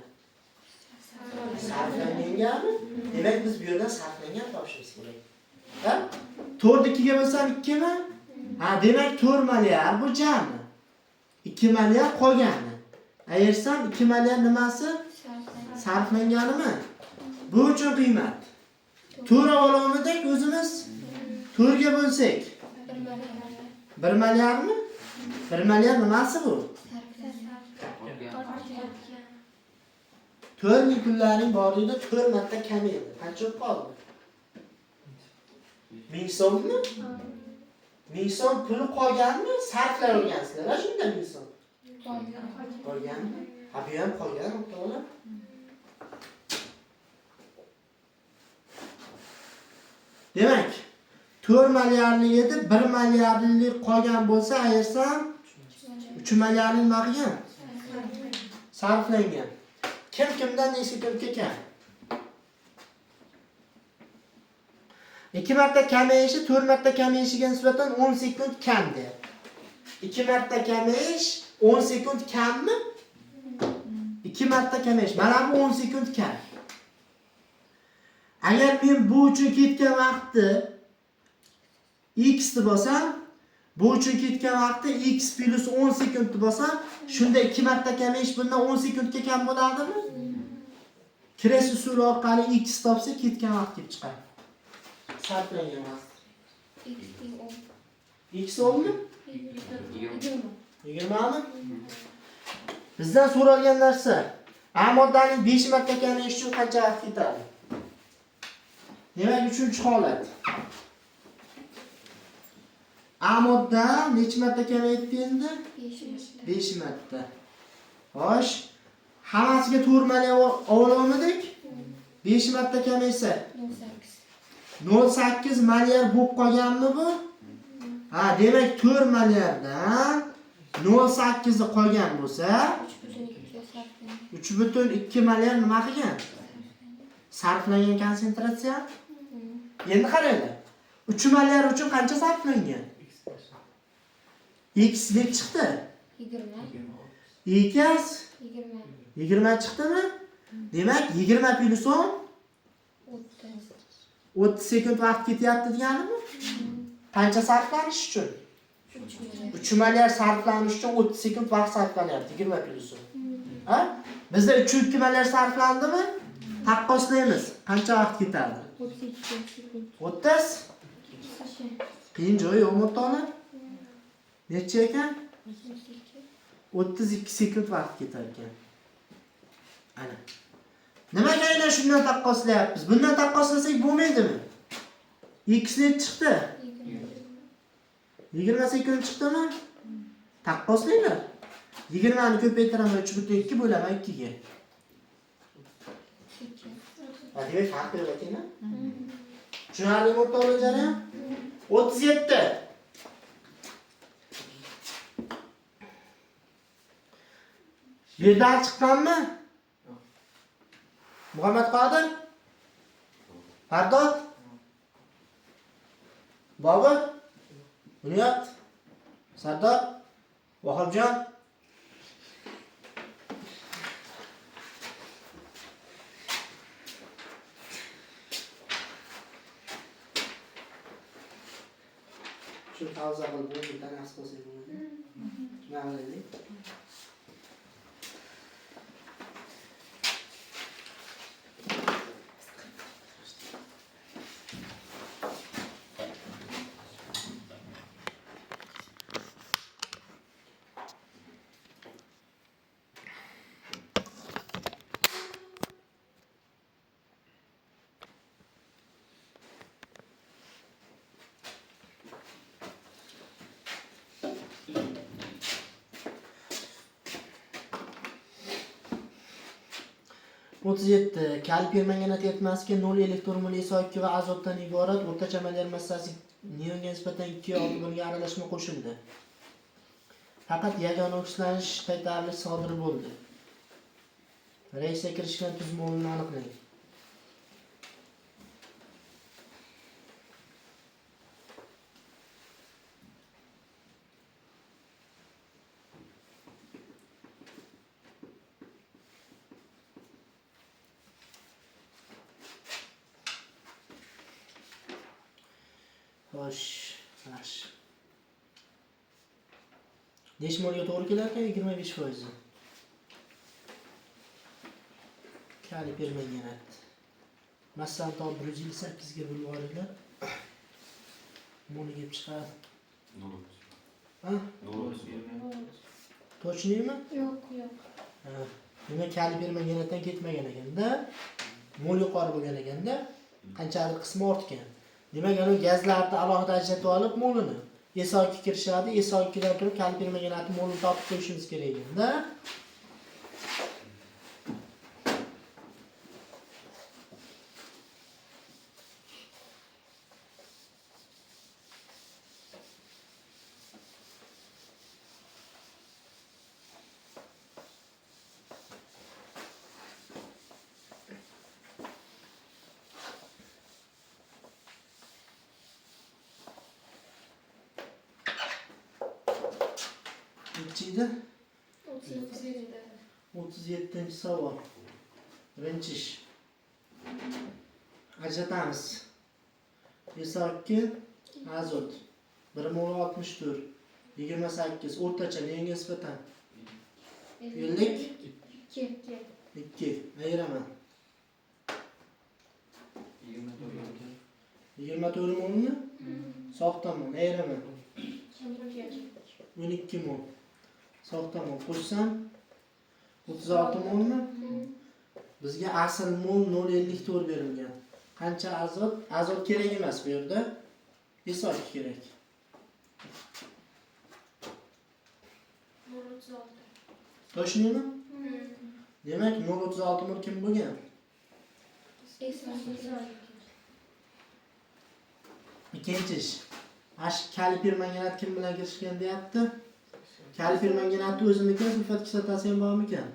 Sarflangangami? Demak biz bu yerdan sarflangan topishimiz kerak. Ha? 4 2 ga bo'lsam 2 mi? Ha, demak 4 milliard bu jami. 2 milliard qolgani. Ayersam 2 milliard nimasi? Sarflanganimi? Bu uchun qiymat. 4 avvalomidek o'zimiz 4 ga bo'lsak 1 milliardmi? 1 milliard nimasi bu? 4 ming pullarning borligida 4 marta kamaydi. Qancha bo'lib qoldi? 1000 so'mmi? 1000 so'm puli qolganmi? Sarflar olgansizlar, shunda 1000 so'm. Qolganmi? Ha, bu ham qolgan, to'g'ri. Demak, 4 milliardlik edi, 1 milliardlik qolgan bo'lsa, ayersam 3 milliardlik nima qilgan? Sarflangan. Kim kimdan necha ko'pga kam? 2 marta kamayishi 4 marta kamayishiga nisbatan 10 sekund kam deyapti. 2 marta kamayish 10 sekund kammi? 2 marta kamayish. Mana bu 10 sekund kam. Agar men bu uchun ketgan vaqtni x deb olsam, bu uchun ketgan vaqtni x plus 10 sekund deb olsam, shunda 2 marta kamayish bundan 10 sekundga kam bo'ladimi? Kres usuli orqali x topsa ketgan vaqt kelib chiqadi. Sarflangan vaqt. X 10 mi? 20 mi? Bizdan so'ralgan narsa, A moddaning 5 marta kamayishi uchun qancha vaqt ketadi? Demak, 3-holat. A modda necha marta kamaydi endi? 5 marta. Xo'sh, hammasiga 4 milliard ololmadik. 5 marta kamaysa 0.8 milliard bo'lib qolganmi bu? Ha, demak 4 milliarddan 0.8 qolgan bo'lsa, 3.2 milliard nima qilgan? Sarflangan konsentratsiya. Endi qaranglar. 3 milliard uchun qancha sarflangan? X deb chiqdi. 20. X 20 chiqdimi? Demak 20 plus 10 30 sekund vaqt ketyapti deganimi? Qancha sarflanish uchun? 3 milliard sarflanish uchun 30 sekund vaqt sarflanyapti 20 plus 10. Ha? Bizda 3.2 milliard sarflandimi? Taqqoslaymiz. Qancha vaqt ketadi? 30. Qiyin joyi yo'qmi o'rtoqlar? Necha ekan? 32 sekund vaqt ketar ekan. Ana. Nimaga aynan shundan taqqoslayapmiz? Bundan taqqoslasak bo'lmaydimi? X net chiqdi. 20 sekund chiqdimi? Taqqoslanglar. 20 ni ko'paytiraman 3.2 bo'laman 2 ga. Hadi farq yo'q ekan-a? Tushunarlimi o'rtoqlar jarayon? 37. Bu yerda chiqqanmi? Muhammad Qodir? Fardod? Bobur? Bunyod? Sardor? Vahobjon? Shu tavza qilib bu yerdan nafs qilsak bo'ladi. Nima qilaylik? Kalib permanganat eritmasiga 0 elektron mol SO2 va azotdan iborat o'rtacha molar massasi neonga nisbatan 2 oldi bo'lgan aralashma qo'shildi. Faqat yagona o'xshash qaytarilish sodir bo'ldi. Reysga kirishgan tuz molini aniqlang. Xo'sh, yaxshi. Necha molga to'g'ri kelar ekan? 25%. Kaliper mengenat. Masalan, to 158 ga bo'lib yuboringlar. Moliga chiqar. Ha? Точныйmi? Yo'q. Ha. Nima kaliper mengenatdan ketmagan ekanda, mol yuqori bo'lgan ekanda, qanchalik qismi ortgan. Demak, ana gazlarni alohida ajratib olib molini ESO2 kirishadi. ESO2 dan turib kaliper mengenatni molini topib qo'yishimiz kerak ekanda. Nechida? 37-savol. Birinchi ish. Ajratamiz. ESO2 azot 1 mol 64, 28 o'rtacha nega nisbatan? 50 2 ayiraman. 24 molni sog' tomon ayiraman. 12 mol. Sog' tomon qo'shsam 36 molmi? Bizga asl mol 0.54 berilgan. Qancha azot? Azot kerak emas bu yerda. ESO2 kerak. 0.36. Точныйmi? Demak 0.36 mol kim bo'lgan? Ikkinchi ish. Ash kaliper manganat kim bilan kirishgan deyapti? Kaliper manganatni o'zimiki sulfat kislotasi ham bormikan?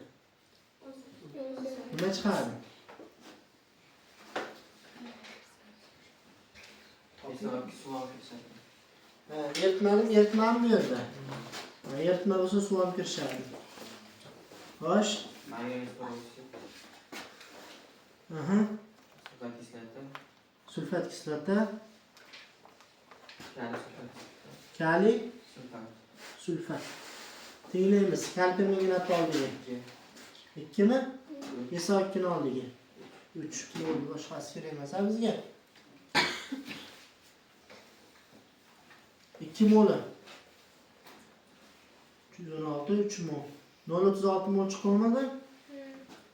Nima chiqadi? Eritmadim bu yerda. Eritma bo'lsa suv ham kirishadi. Xo'sh. Aha. Sulfat kislota. Kaliy sulfat. Tenglaymiz. Kaliper manganat oldiga. 2 mi? ESO2 ni oldiga. 3 mol boshqasi kerak emas bizga. 2 mol. 316 3 mol. 0.36 mol chiqolmadi?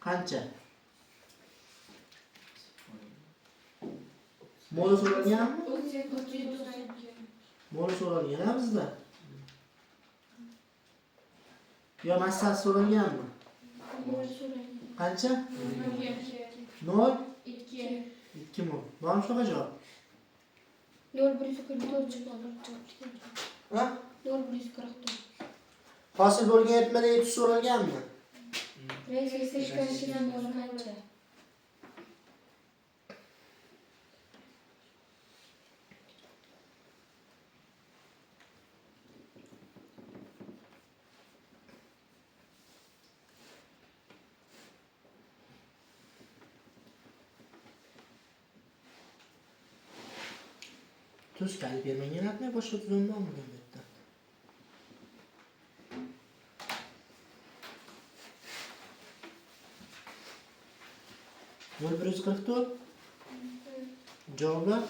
Qancha? Mol so'ralganmi? Mol so'ralgan bizda. Yo massasi so'ralganmi? Qancha? 0 2 mol. Bormi shunaqa javob? 0.144 chiqadi. Ha? 0.144. Hosil bo'lgan eritmada tuz so'ralganmi? Reysga qancha? Tuz kaliper manganatmi boshqa tuz bormi bu yerda? Nol 144. Javoblar?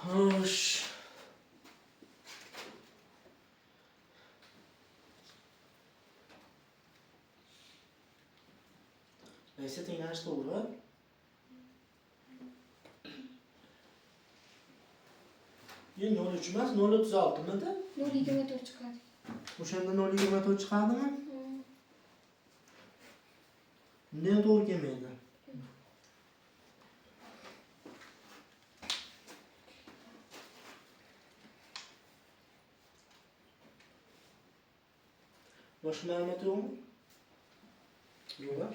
Xo'sh. Neyse tenglanish to'g'ri. Endi 03 emas, 036 midi? 0,24 chiqadi. O'shanda 0,24 chiqadimi? Bundan to'g'ri kelmaydi. Boshqa ma'lumot yo'qmi? Yo'q.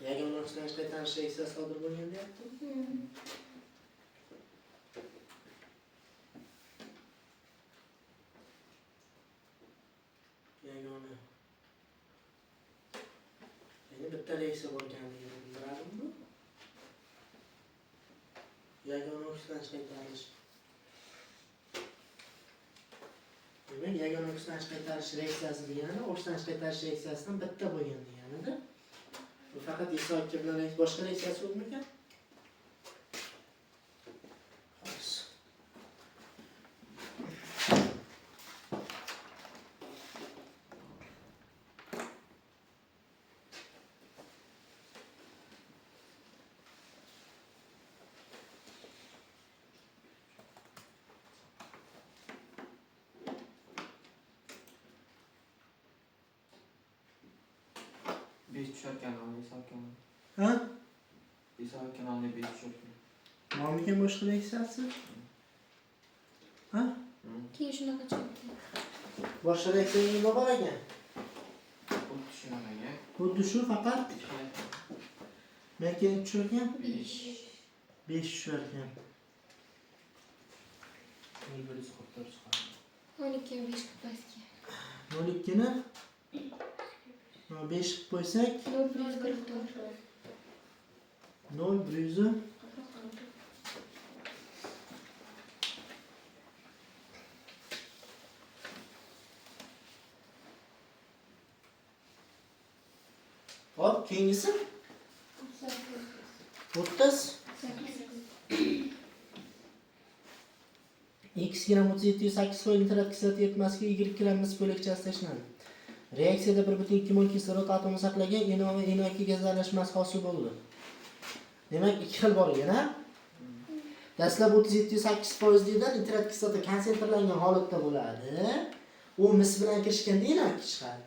Yagona o'xshash qaytarish reaksiyasi sodir bo'lgan deyapti. Yagona. Endi bitta reaksiya bo'lganligini bildiradimi bu? Yagona o'xshash qaytarish. Demak, yagona o'xshash qaytarish reaksiyasi degani o'xshash qaytarish reaksiyasidan bitta bo'lgan deganidir. Bu faqat ISO2 bilan boshqa reaksiyasi yo'qmi ekan? Xo'sh. Besh tushayotgan oldi, isayotgan. Ha? Isayotgan oldi, besh tushayotgan. Bormikan boshqa reaksiyasi? Ha? Keyin shunaqa chiqdi. Boshqa reaksiya nima bor ekan? Xuddi shunaqa. Xuddi shu faqat men keyin tushirgan 5. 5 tushirgan. 0,44 chiqadi. 12 5 pastga. 12 ni 5 qilib qo'ysak 0,44. 0,100 Hop, keyingisi 30 X gram 37,8 foiz nitrat kislorod yetmasligi Y gram mis bo'lakchasi tashlandi. Reaksiyada 1,2 mol kislorod atomi saqlagan NO va NO2 gaz aralashmasi hosil bo'ldi. Demak, ikki xil bor ekan, ha? Dastlab 37,8% deydi, nitrat kislorod konsentrlangan holatda bo'ladi. U mis bilan kirishganda NO2 chiqadi.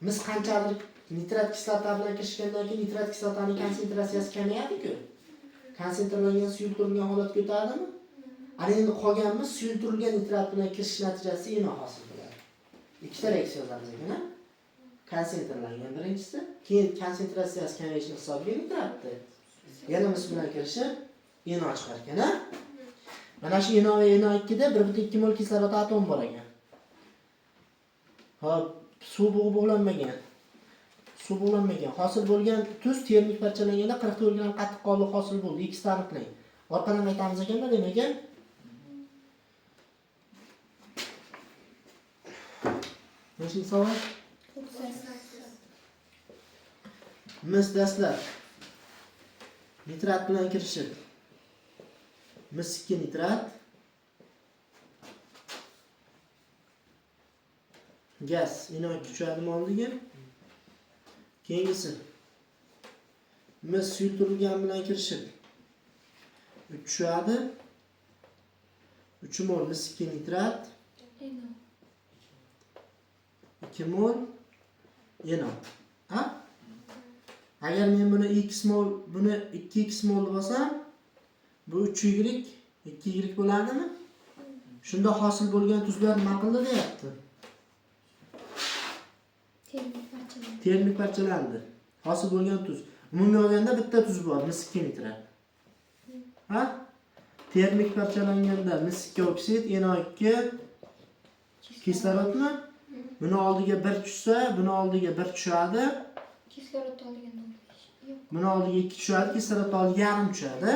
Mis qanchalik nitrat kislorod bilan kirishgandan keyin nitrat kislotaning konsentratsiyasi kamayadi-ku. Konsentrlangan suyultirilgan holatga o'tadimi? Ana endi qolganimiz suyultirilgan nitrat bilan kirish natijasida NO hosil bo'ladi. Ikkita reaksiya yozamiz ekan, konsentrlangan birinchisi, keyin konsentratsiyasi kamayishini hisobiga nitratni yana mis bilan kirishib NO chiqar ekan, ha? Mana shu NO va NO2 da 1,2 mol kislorod atom bor ekan. Hop, suv bug'lanmagan. Suv bug'lanmagan. Hosil bo'lgan tuz termik parchalanganda 44 gram qattiq qoldiq hosil bo'ldi. Ikkita aniqlang. Orqadan aytamiz ekanda, demak, Nasıl savol? Mis dastlab nitrat bilan kirishib mis 2 nitrat gaz NO2 tushadimi oldiga? Keyingisi mis suyultirilgan bilan kirishib 3 tushadi. 3 mol mis 2 nitrat 2 mol NO. Ha? Agar men buni x mol, buni 2x mol bo'lsam, bu 3y, 2y bo'ladimi? Shunda hosil bo'lgan tuzlar nima qildi deyapti? Termik parchalandi. Hosil bo'lgan tuz. Umumiy olganda bitta tuz bor, mis 2 nitrat. Ha? Termik parchalanganda mis 2 oksid, NO2 kislorodmi? Buni oldiga 1 tushsa, buni oldiga 1 tushadi. Kislorod olganda yo'q. Buni oldiga 2 tushadi, kislorod oldiga yarim tushadi.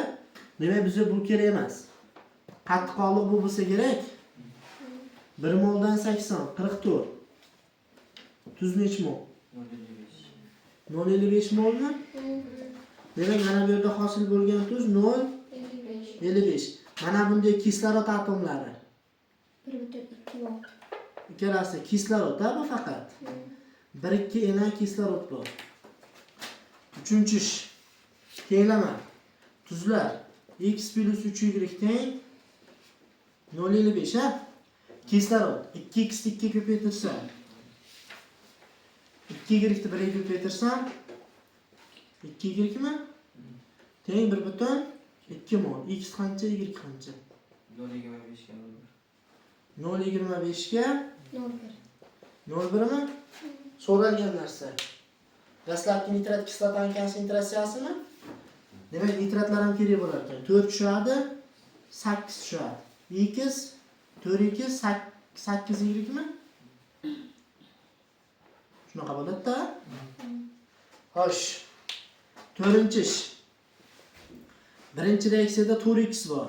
Demak, bizga bu kerak emas. Qattiqroq bu bo'lsa kerak. 1 moldan 80, 44. Tuz necha mol? 0,55 molmi? Demak, mana bu yerda hosil bo'lgan tuz 0, 55. 55. Mana bunday kislorod atomlari. 1,2 volt. Ikkalasi kislorod bu faqat. 1-2 ena kislorod bor. Uchinchi ish. Tenglama. Tuzlar x plus 3y teng 0,55 ha? Kislorod 2x 2 ko'paytirsam 2y ni 1 ga ko'paytirsam 2y mi? Teng 1,2 mol. X qancha, y qancha? 0,25 ga bo'ldi. 0,25 ga 0,1. 0,1 mi? So'ralgan narsa. Dastlabki nitrat kislotani konsentratsiyasimi? Demak, nitratlar ham kerak bo'lar ekan. 4 tushadi, 8 tushadi. X 4x 8y mi? Shunaqa bo'ladi-da. Xo'sh. 4-ish. Birinchi reaksiyada 4x bor.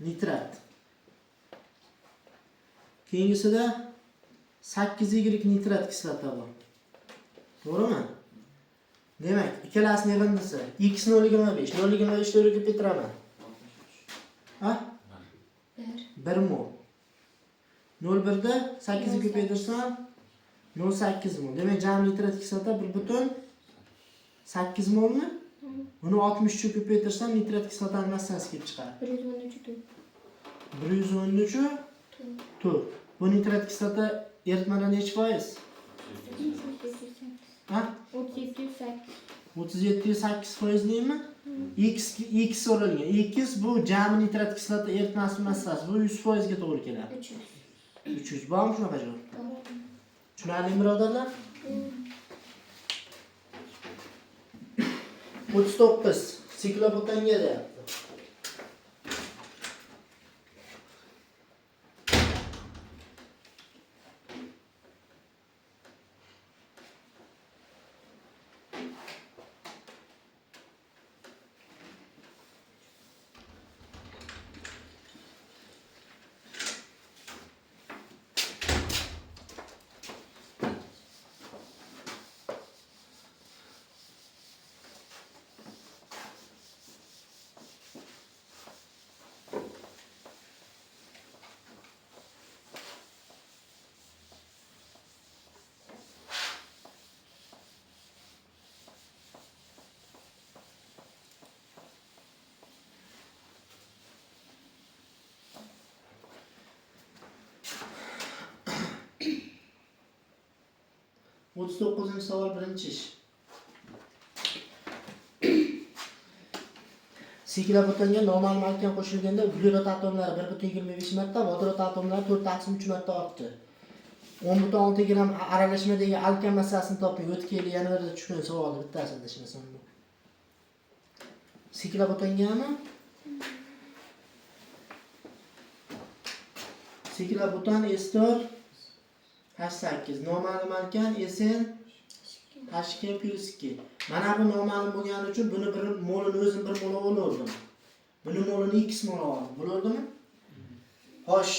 Nitrat. Keyingisida 8y nitrat kislota bor. To'g'rimi? Demak, ikkalasini yig'indisi x 0,5, 0,5 ga ko'paytiraman. Ha? 1 mol. 0,1 da 8 ga ko'paytirsam 0,8 mol. Demak, jami nitrat kislota 1,8 molmi? Buni 60 ga ko'paytirsam nitrat kislotaning massasi kelib chiqadi. 113. 113 Bu nitrat kislota eritmada necha foiz? Ha? 37,8 foizlimi? X so'ralgan. X bu jami nitrat kislota eritmasi massasi. Bu 100% ga to'g'ri keladi. 300. Bormi shunaqa javob? Tushunarlimi, birodarlar? 39. Siklobutanga deyapti. Otuz dokuzuncu savol birinchi ish. Siklobutanga normal markan qo'shilganda uglerod atomlari 1,25 marta, vodorod atomlari 4/3 marta ortdi. 10,6 gram aralashmadagi alkan massasini toping. O'tib keldi, yana bir tushgan savolni bittasida ishlasam bu. Siklobutangami? Siklobutan S4 H8 normal markan SN H2 plus 2. Mana bu noma'lum bo'lgani uchun buni bir molini o'zim bir mol oldim. Buni molini x mol oldim. Bo'lardimi? Xo'sh.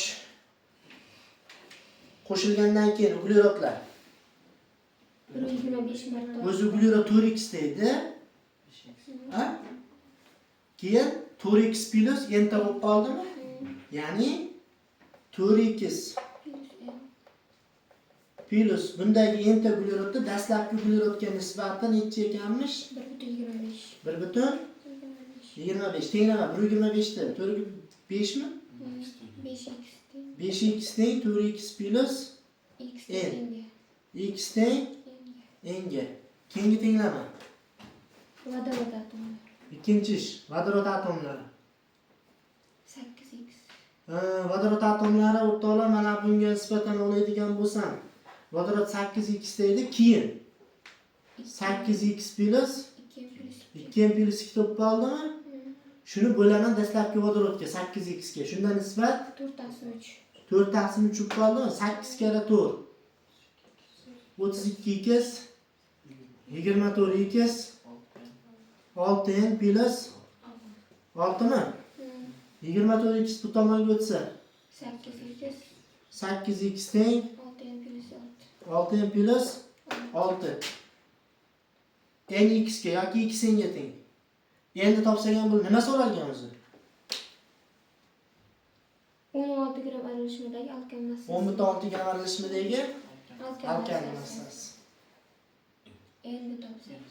Qo'shilgandan keyin uglerodlar. 1,25 marta. O'zi uglerod 4x deydi. Ha? Keyin 4x plus enta bo'lib qoldimi? Ya'ni 4x plus bundagi enta uglerodda dastlabki uglerodga nisbatan necha ekanmish? 1,25. 1,25. Tenglama 1,25 da 4,5 mi? 5x. 5x teng 4x plus X N. tenga. X teng n'ga. Keyingi tenglama. Vodorod atomlari. Ikkinchi ish, vodorod atomlari. 8x. Vodorod atomlari o'rtoqlar mana bunga nisbatan oladigan bo'lsam, vodorod 8x deydi, keyin 8x plus 2 plus 2 topib oldimi? Shuni bo'laman dastlabki vodorodga 8x ga. Shundan nisbat 4/3. 4/3 bo'lib qoldimi? 8 kara 4. 32x 24x 6n plus 6 mi? 24x bu tomonga o'tsa 8x. 8x teng 6n plus 6. 6n plus 6. n x ga yoki x ga teng. Endi topsak ham bu nima so'ralgan o'zi? 16 gram aralashmadagi alkan massasi. 10/6 gram aralashmadagi alkan alkan massasi. massasi. Endi topsak.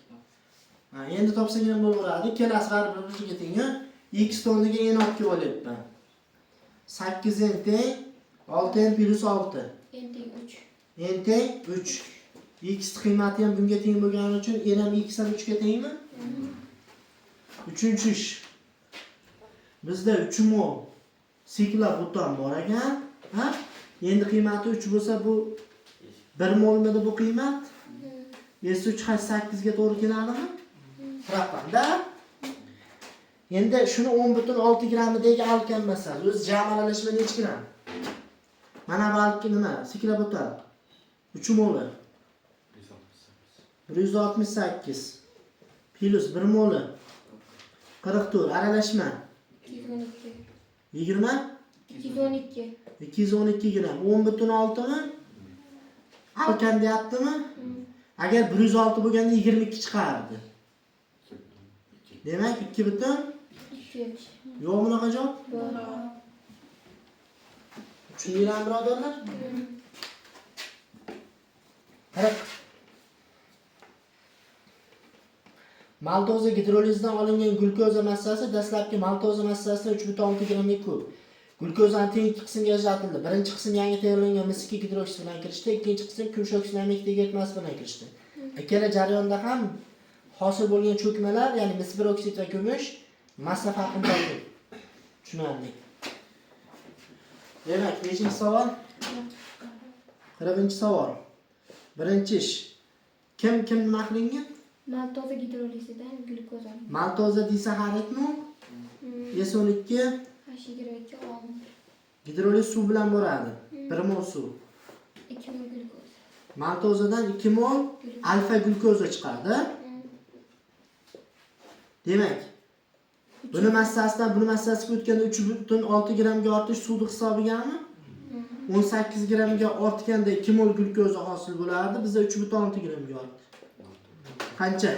Ha, endi topsak ham bo'laveradi. Ikkalasi baribir bir-biriga teng. X o'rniga n olib kelib olyapman. 8 n teng 6 n plus 6. N teng 3. N teng 3. X qiymati ham bunga teng bo'lgani uchun n ham x ham 3 ga tengmi? Uchinchi ish. Bizda 3 mol siklobutan bor ekan, ha? Endi qiymati 3 bo'lsa bu 1 molmidi bu qiymat? S3H8 ga to'g'ri keladimi? Raqamda. Endi shuni 10,6 grammidagi alkan massasi. O'zi jam aralashma necha gram? Mana bu alkan nima? Siklobutan. 3 moli. 168 plus 1 moli 44 aralashma 212. 20 212. 212 gram 10,6 mi? Alkan deyaptimi? Agar 106 bo'lganda 22 chiqardi. Demak 2 butun 2. yo'q bunaqa javob. Bor. Tushundinglarmi birodarlar? Qarab. Maltoza gidrolizdan olingan glukoza massasi dastlabki maltoza massasidan 3,6 gramga ko'p. Glukozani teng ikki qismga ajratildi. Birinchi qism yangi tayyorlangan mis 2 gidroksid bilan kirishdi, ikkinchi qism kumush oksidamik tegirtmasi bilan kirishdi. Ikkala jarayonda ham hosil bo'lgan cho'kmalar, ya'ni mis 1 oksid va kumush massa farqini topdi. Tushunarli. Demak, nechinchi savol? 40-savol. Birinchi ish. Kim nima qilingan? Maltoza gidrolizidan glukoza. Maltoza disaxaridmi? S12 H22 oldim. gidroliz suv bilan boradi. 1 mol suv. 2 mol glukoza. Maltozadan 2 mol alfa glukoza chiqadi. Demak, buni massasidan buni massasiga o'tganda 3,6 gramga ortish suvning hisobigami? 18 gramga ortganda 2 mol glukoza hosil bo'lardi. Bizda 3,6 gramga ortdi. Qancha?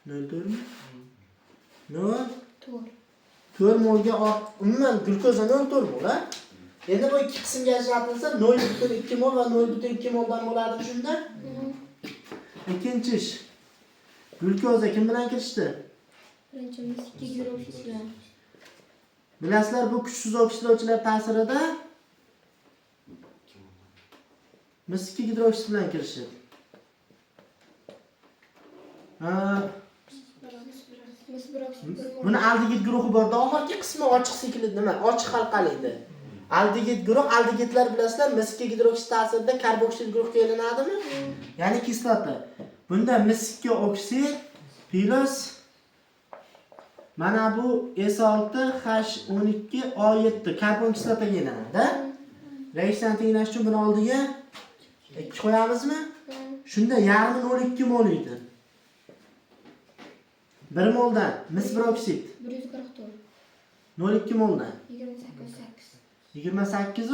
0,4 mi? 4 molga umuman glukoza 0,4 mol, ha? Endi bu ikki qismga ajratilsa 0,2 mol va 0,2 moldan bo'ladi shunda. Ikkinchi ish. Glukoza kim bilan kirishdi? Birinchimiz 2 gidroksid bilan. Bilasizlar, bu kuchsiz oksidlovchilar ta'sirida mis 2 gidroksid bilan kirishadi. Mis 1 oksid 1 mol. Buni aldegid guruhi borda, oxirgi qismi ochiq siklid nima? Ochiq halqali edi. Aldegid guruh, aldegidlar bilasizlar, mis 2 gidroksid ta'sirida karboksil guruhga aylanadimi? Ya'ni kislota. Bunda mis 2 oksid plus mana bu S6H12O7 karbon kislotaga aylanadi. Reaksiya tenglash uchun buni oldiga 2 qo'yamizmi? Shunda yarmi 0,2 mol edi. 1 moldan mis 1 oksid 144. 0,2 moldan 28. 28 u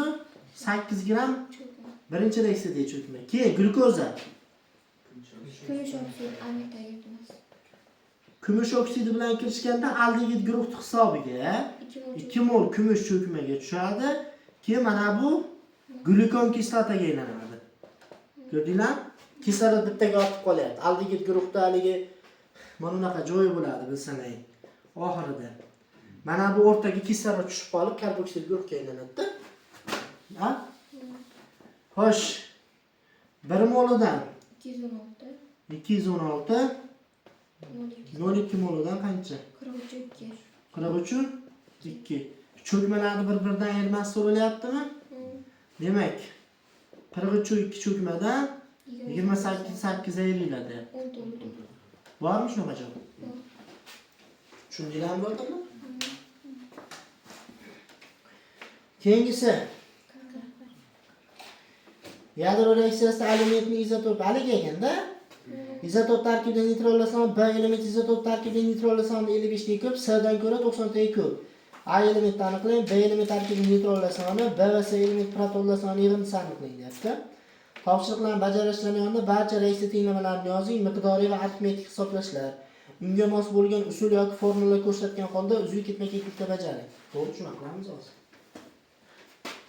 8 gram Cho'kma. birinchi reaksiyada cho'kma. Keyin glukoza. Kumush oksid amir tegirtmasi. Kumush oksidi bilan kirishganda aldegid guruh hisobiga 2 mol kumush cho'kmaga tushadi. Keyin mana bu glikon kislotaga aylanadi. Ko'rdinglar? Kislorod bittaga ortib qolyapti. Aldegid guruhda haligi mana bunaqa joyi bo'ladi, bilsanay. Oxirida. Mana bu o'rtaga kislorod tushib qolib, karboksil guruhga aylanadi. Ha? Xo'sh. 1 molidan 216. 216 0,2 molidan qancha? 43. 43 2. Cho'kmalarni bir-biridan ayirmasi so'ralyaptimi? Demak, 43 2 cho'kmadan 28 8 ayriladi. 14. Bormi shunaqa javob? Tushundinglarmi birodarlar? Keyingisi. Yadro reaksiyasida alimentning izotopi haligi ekanda, izotop tarkibida nitrollar soni B element izotop tarkibida nitrollar soni 55 ga ko'p, S dan ko'ra 90 ga ko'p. A elementni aniqlang, B element tarkibida nitrollar soni, B va C element protonlar soni yig'indisi aniqlang deyapti. Topshiriqlarni bajarish jarayonida barcha reaksiya tenglamalarni yozing, miqdoriy va arifmetik hisoblashlar. Unga mos bo'lgan usul yoki formulalar ko'rsatgan holda uzviy ketma-ketlikda bajaring. To'g'ri tushunamiz hozir.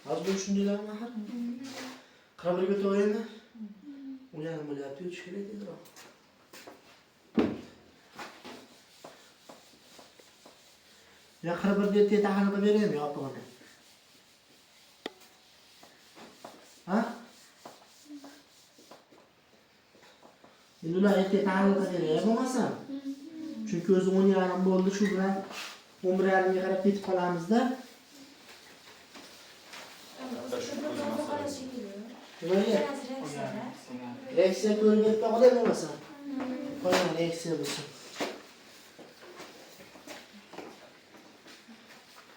Hozir bu shundaylarmi axir? 41 ga to'g'rimi? Ularni bo'lyapti, o'tish kerak dedilar. Ya 41 deb tahlil qilib beraymi yopig'ini? Ha? Endi ular ertaga tahlil qilib bo'lmasa. Chunki o'zi 10:30 bo'ldi, shu bilan 11:30 ga qarab ketib qolamizda. Nimaga? Reaksiya ko'rib ketib qolay bo'lmasa. Qo'ying reaksiya bo'lsin.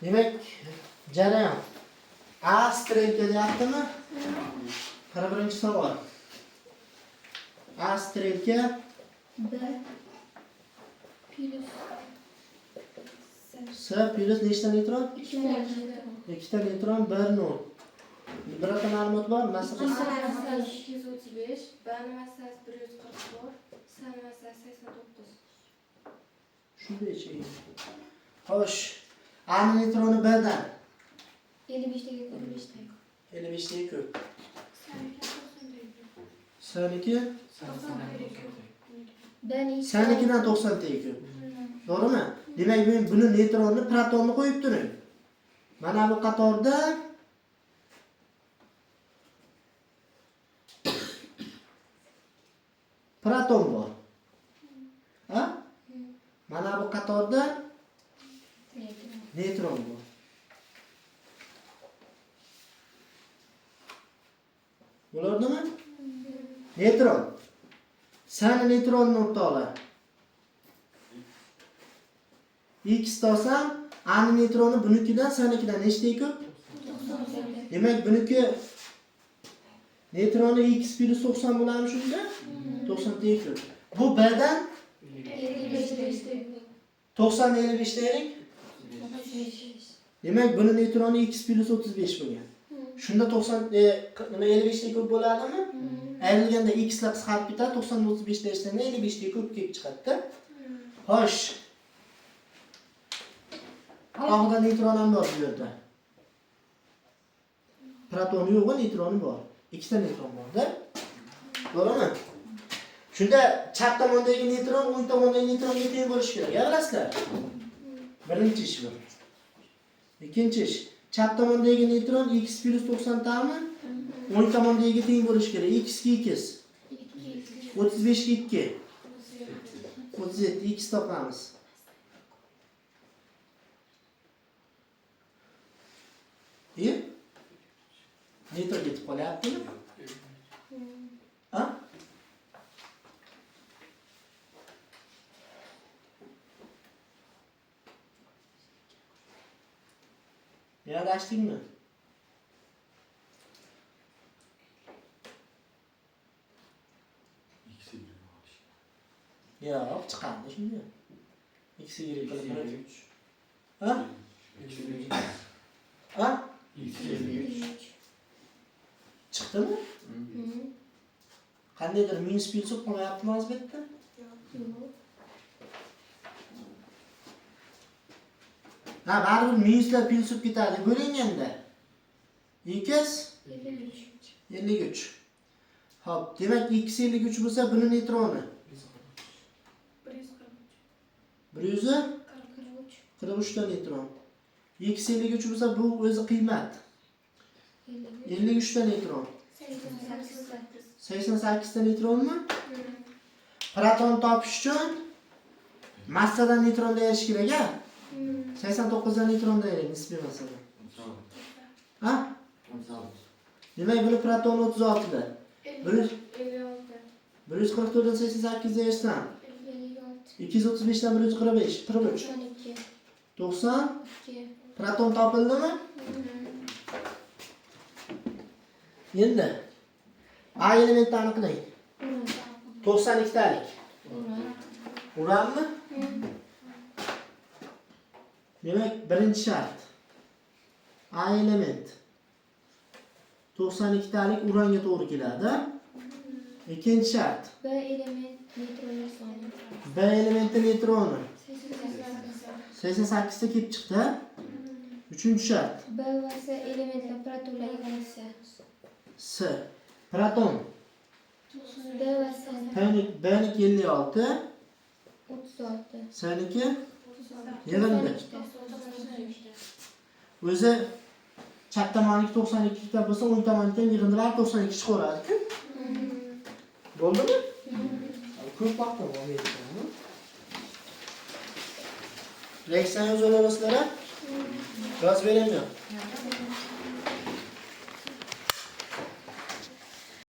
Demak, jarayon A strelka deyaptimi? 41-savol. A strelka B plus S plus nechta neutron? 2 neutron. 2 ta neutron 1 nol. Birorta ma'lumot bor? Masalan, Massasi 235, B'ni massasi 144, S'ni massasi 89. shunday-chi. Xo'sh, A neutroni B'dan 55 taga ko'ra 5 taga. 55 taga ko'p. S'niki S'nikidan 90 taga ko'p. To'g'rimi? Demak, men buni neytronni, protonni qo'yib turing. Mana bu qatorda proton bor. Ha? Mana bu qatorda neytron bor. Bo'ladimi? Neytron. Sani neytronni o'rtoqlar. X olsam, A neytroni bunikidan, sanikidan nechta ko'p? 90. Demak, buniki neytroni X plus 90 bo'ladimi shunda? 90 ta ko'p. Bu B'dan 55 taga. 90 55 deylik. Demak, buni neytroni X plus 35 bo'lgan. Shunda 90 nima 55 ta ko'p bo'ladimi? Ayrilganda X la qisqarib ketadi, 90 35 deyishdan 55 ta ko'p kelib chiqadi-da. Xo'sh. Og'da neytron ham bor bu yerda. Protoni yo'q, neytroni bor. Ikkita neytron bor-da. To'g'rimi? Shunda chap tomondagi neytron o'ng tomondagi neytronga teng bo'lishi kerak. Bilasizlar? Birinchi ish bu. Ikkinchi ish, chap tomondagi neytron X plus 90 tami o'ng tomondagiga teng bo'lishi kerak. X ga X. 35 ga 2. 37 X topamiz. Neytron ketib qolyaptimi? Ha? Yadashdingmi? Yo'q, chiqadi shunday. X y qilib. Ha? Ha? Chiqdimi? Qandaydir minus plyus qo'yaptimi o'zbekda? Ha, baribir minuslar plyusib ketadi. Bo'linganda x 53. Xo'p, demak x 53 bo'lsa, buni neytroni 143 ta neytron. X 53 bo'lsa, bu o'zi qiymat. 53 ta neytron. 88 ta neytronmi? Proton topish uchun massadan neytron ayirish kerak-a? 89 dan neytron ayirib nisbiy massadan. Ha? 16. Demak, buni proton 36 da. 144 dan 88 ayirsam 235 dan 145, 43. 90. Proton topildimi? Endi A elementini aniqlang. 92 talik. Uranmi? Demak, birinchi shart. A element 92 talik uranga to'g'ri keladi. Ikkinchi shart. B element neytronlar soni. B elementi neytroni 88 ta kelib chiqdi. Uchinchi shart. B va C elementlar protonlar yig'indisi. S. Proton. D va C B'niki 56, 36. S'niki yig'indi. 92 O'zi chap tomoniki 92 ta bo'lsa, o'ng tomoniki ham yig'indilar 92 chiqaveradi. Bo'ldimi? Ko'p vaqt olmaydi. Reaksiya yozaverasizlar. Yozib beraymi?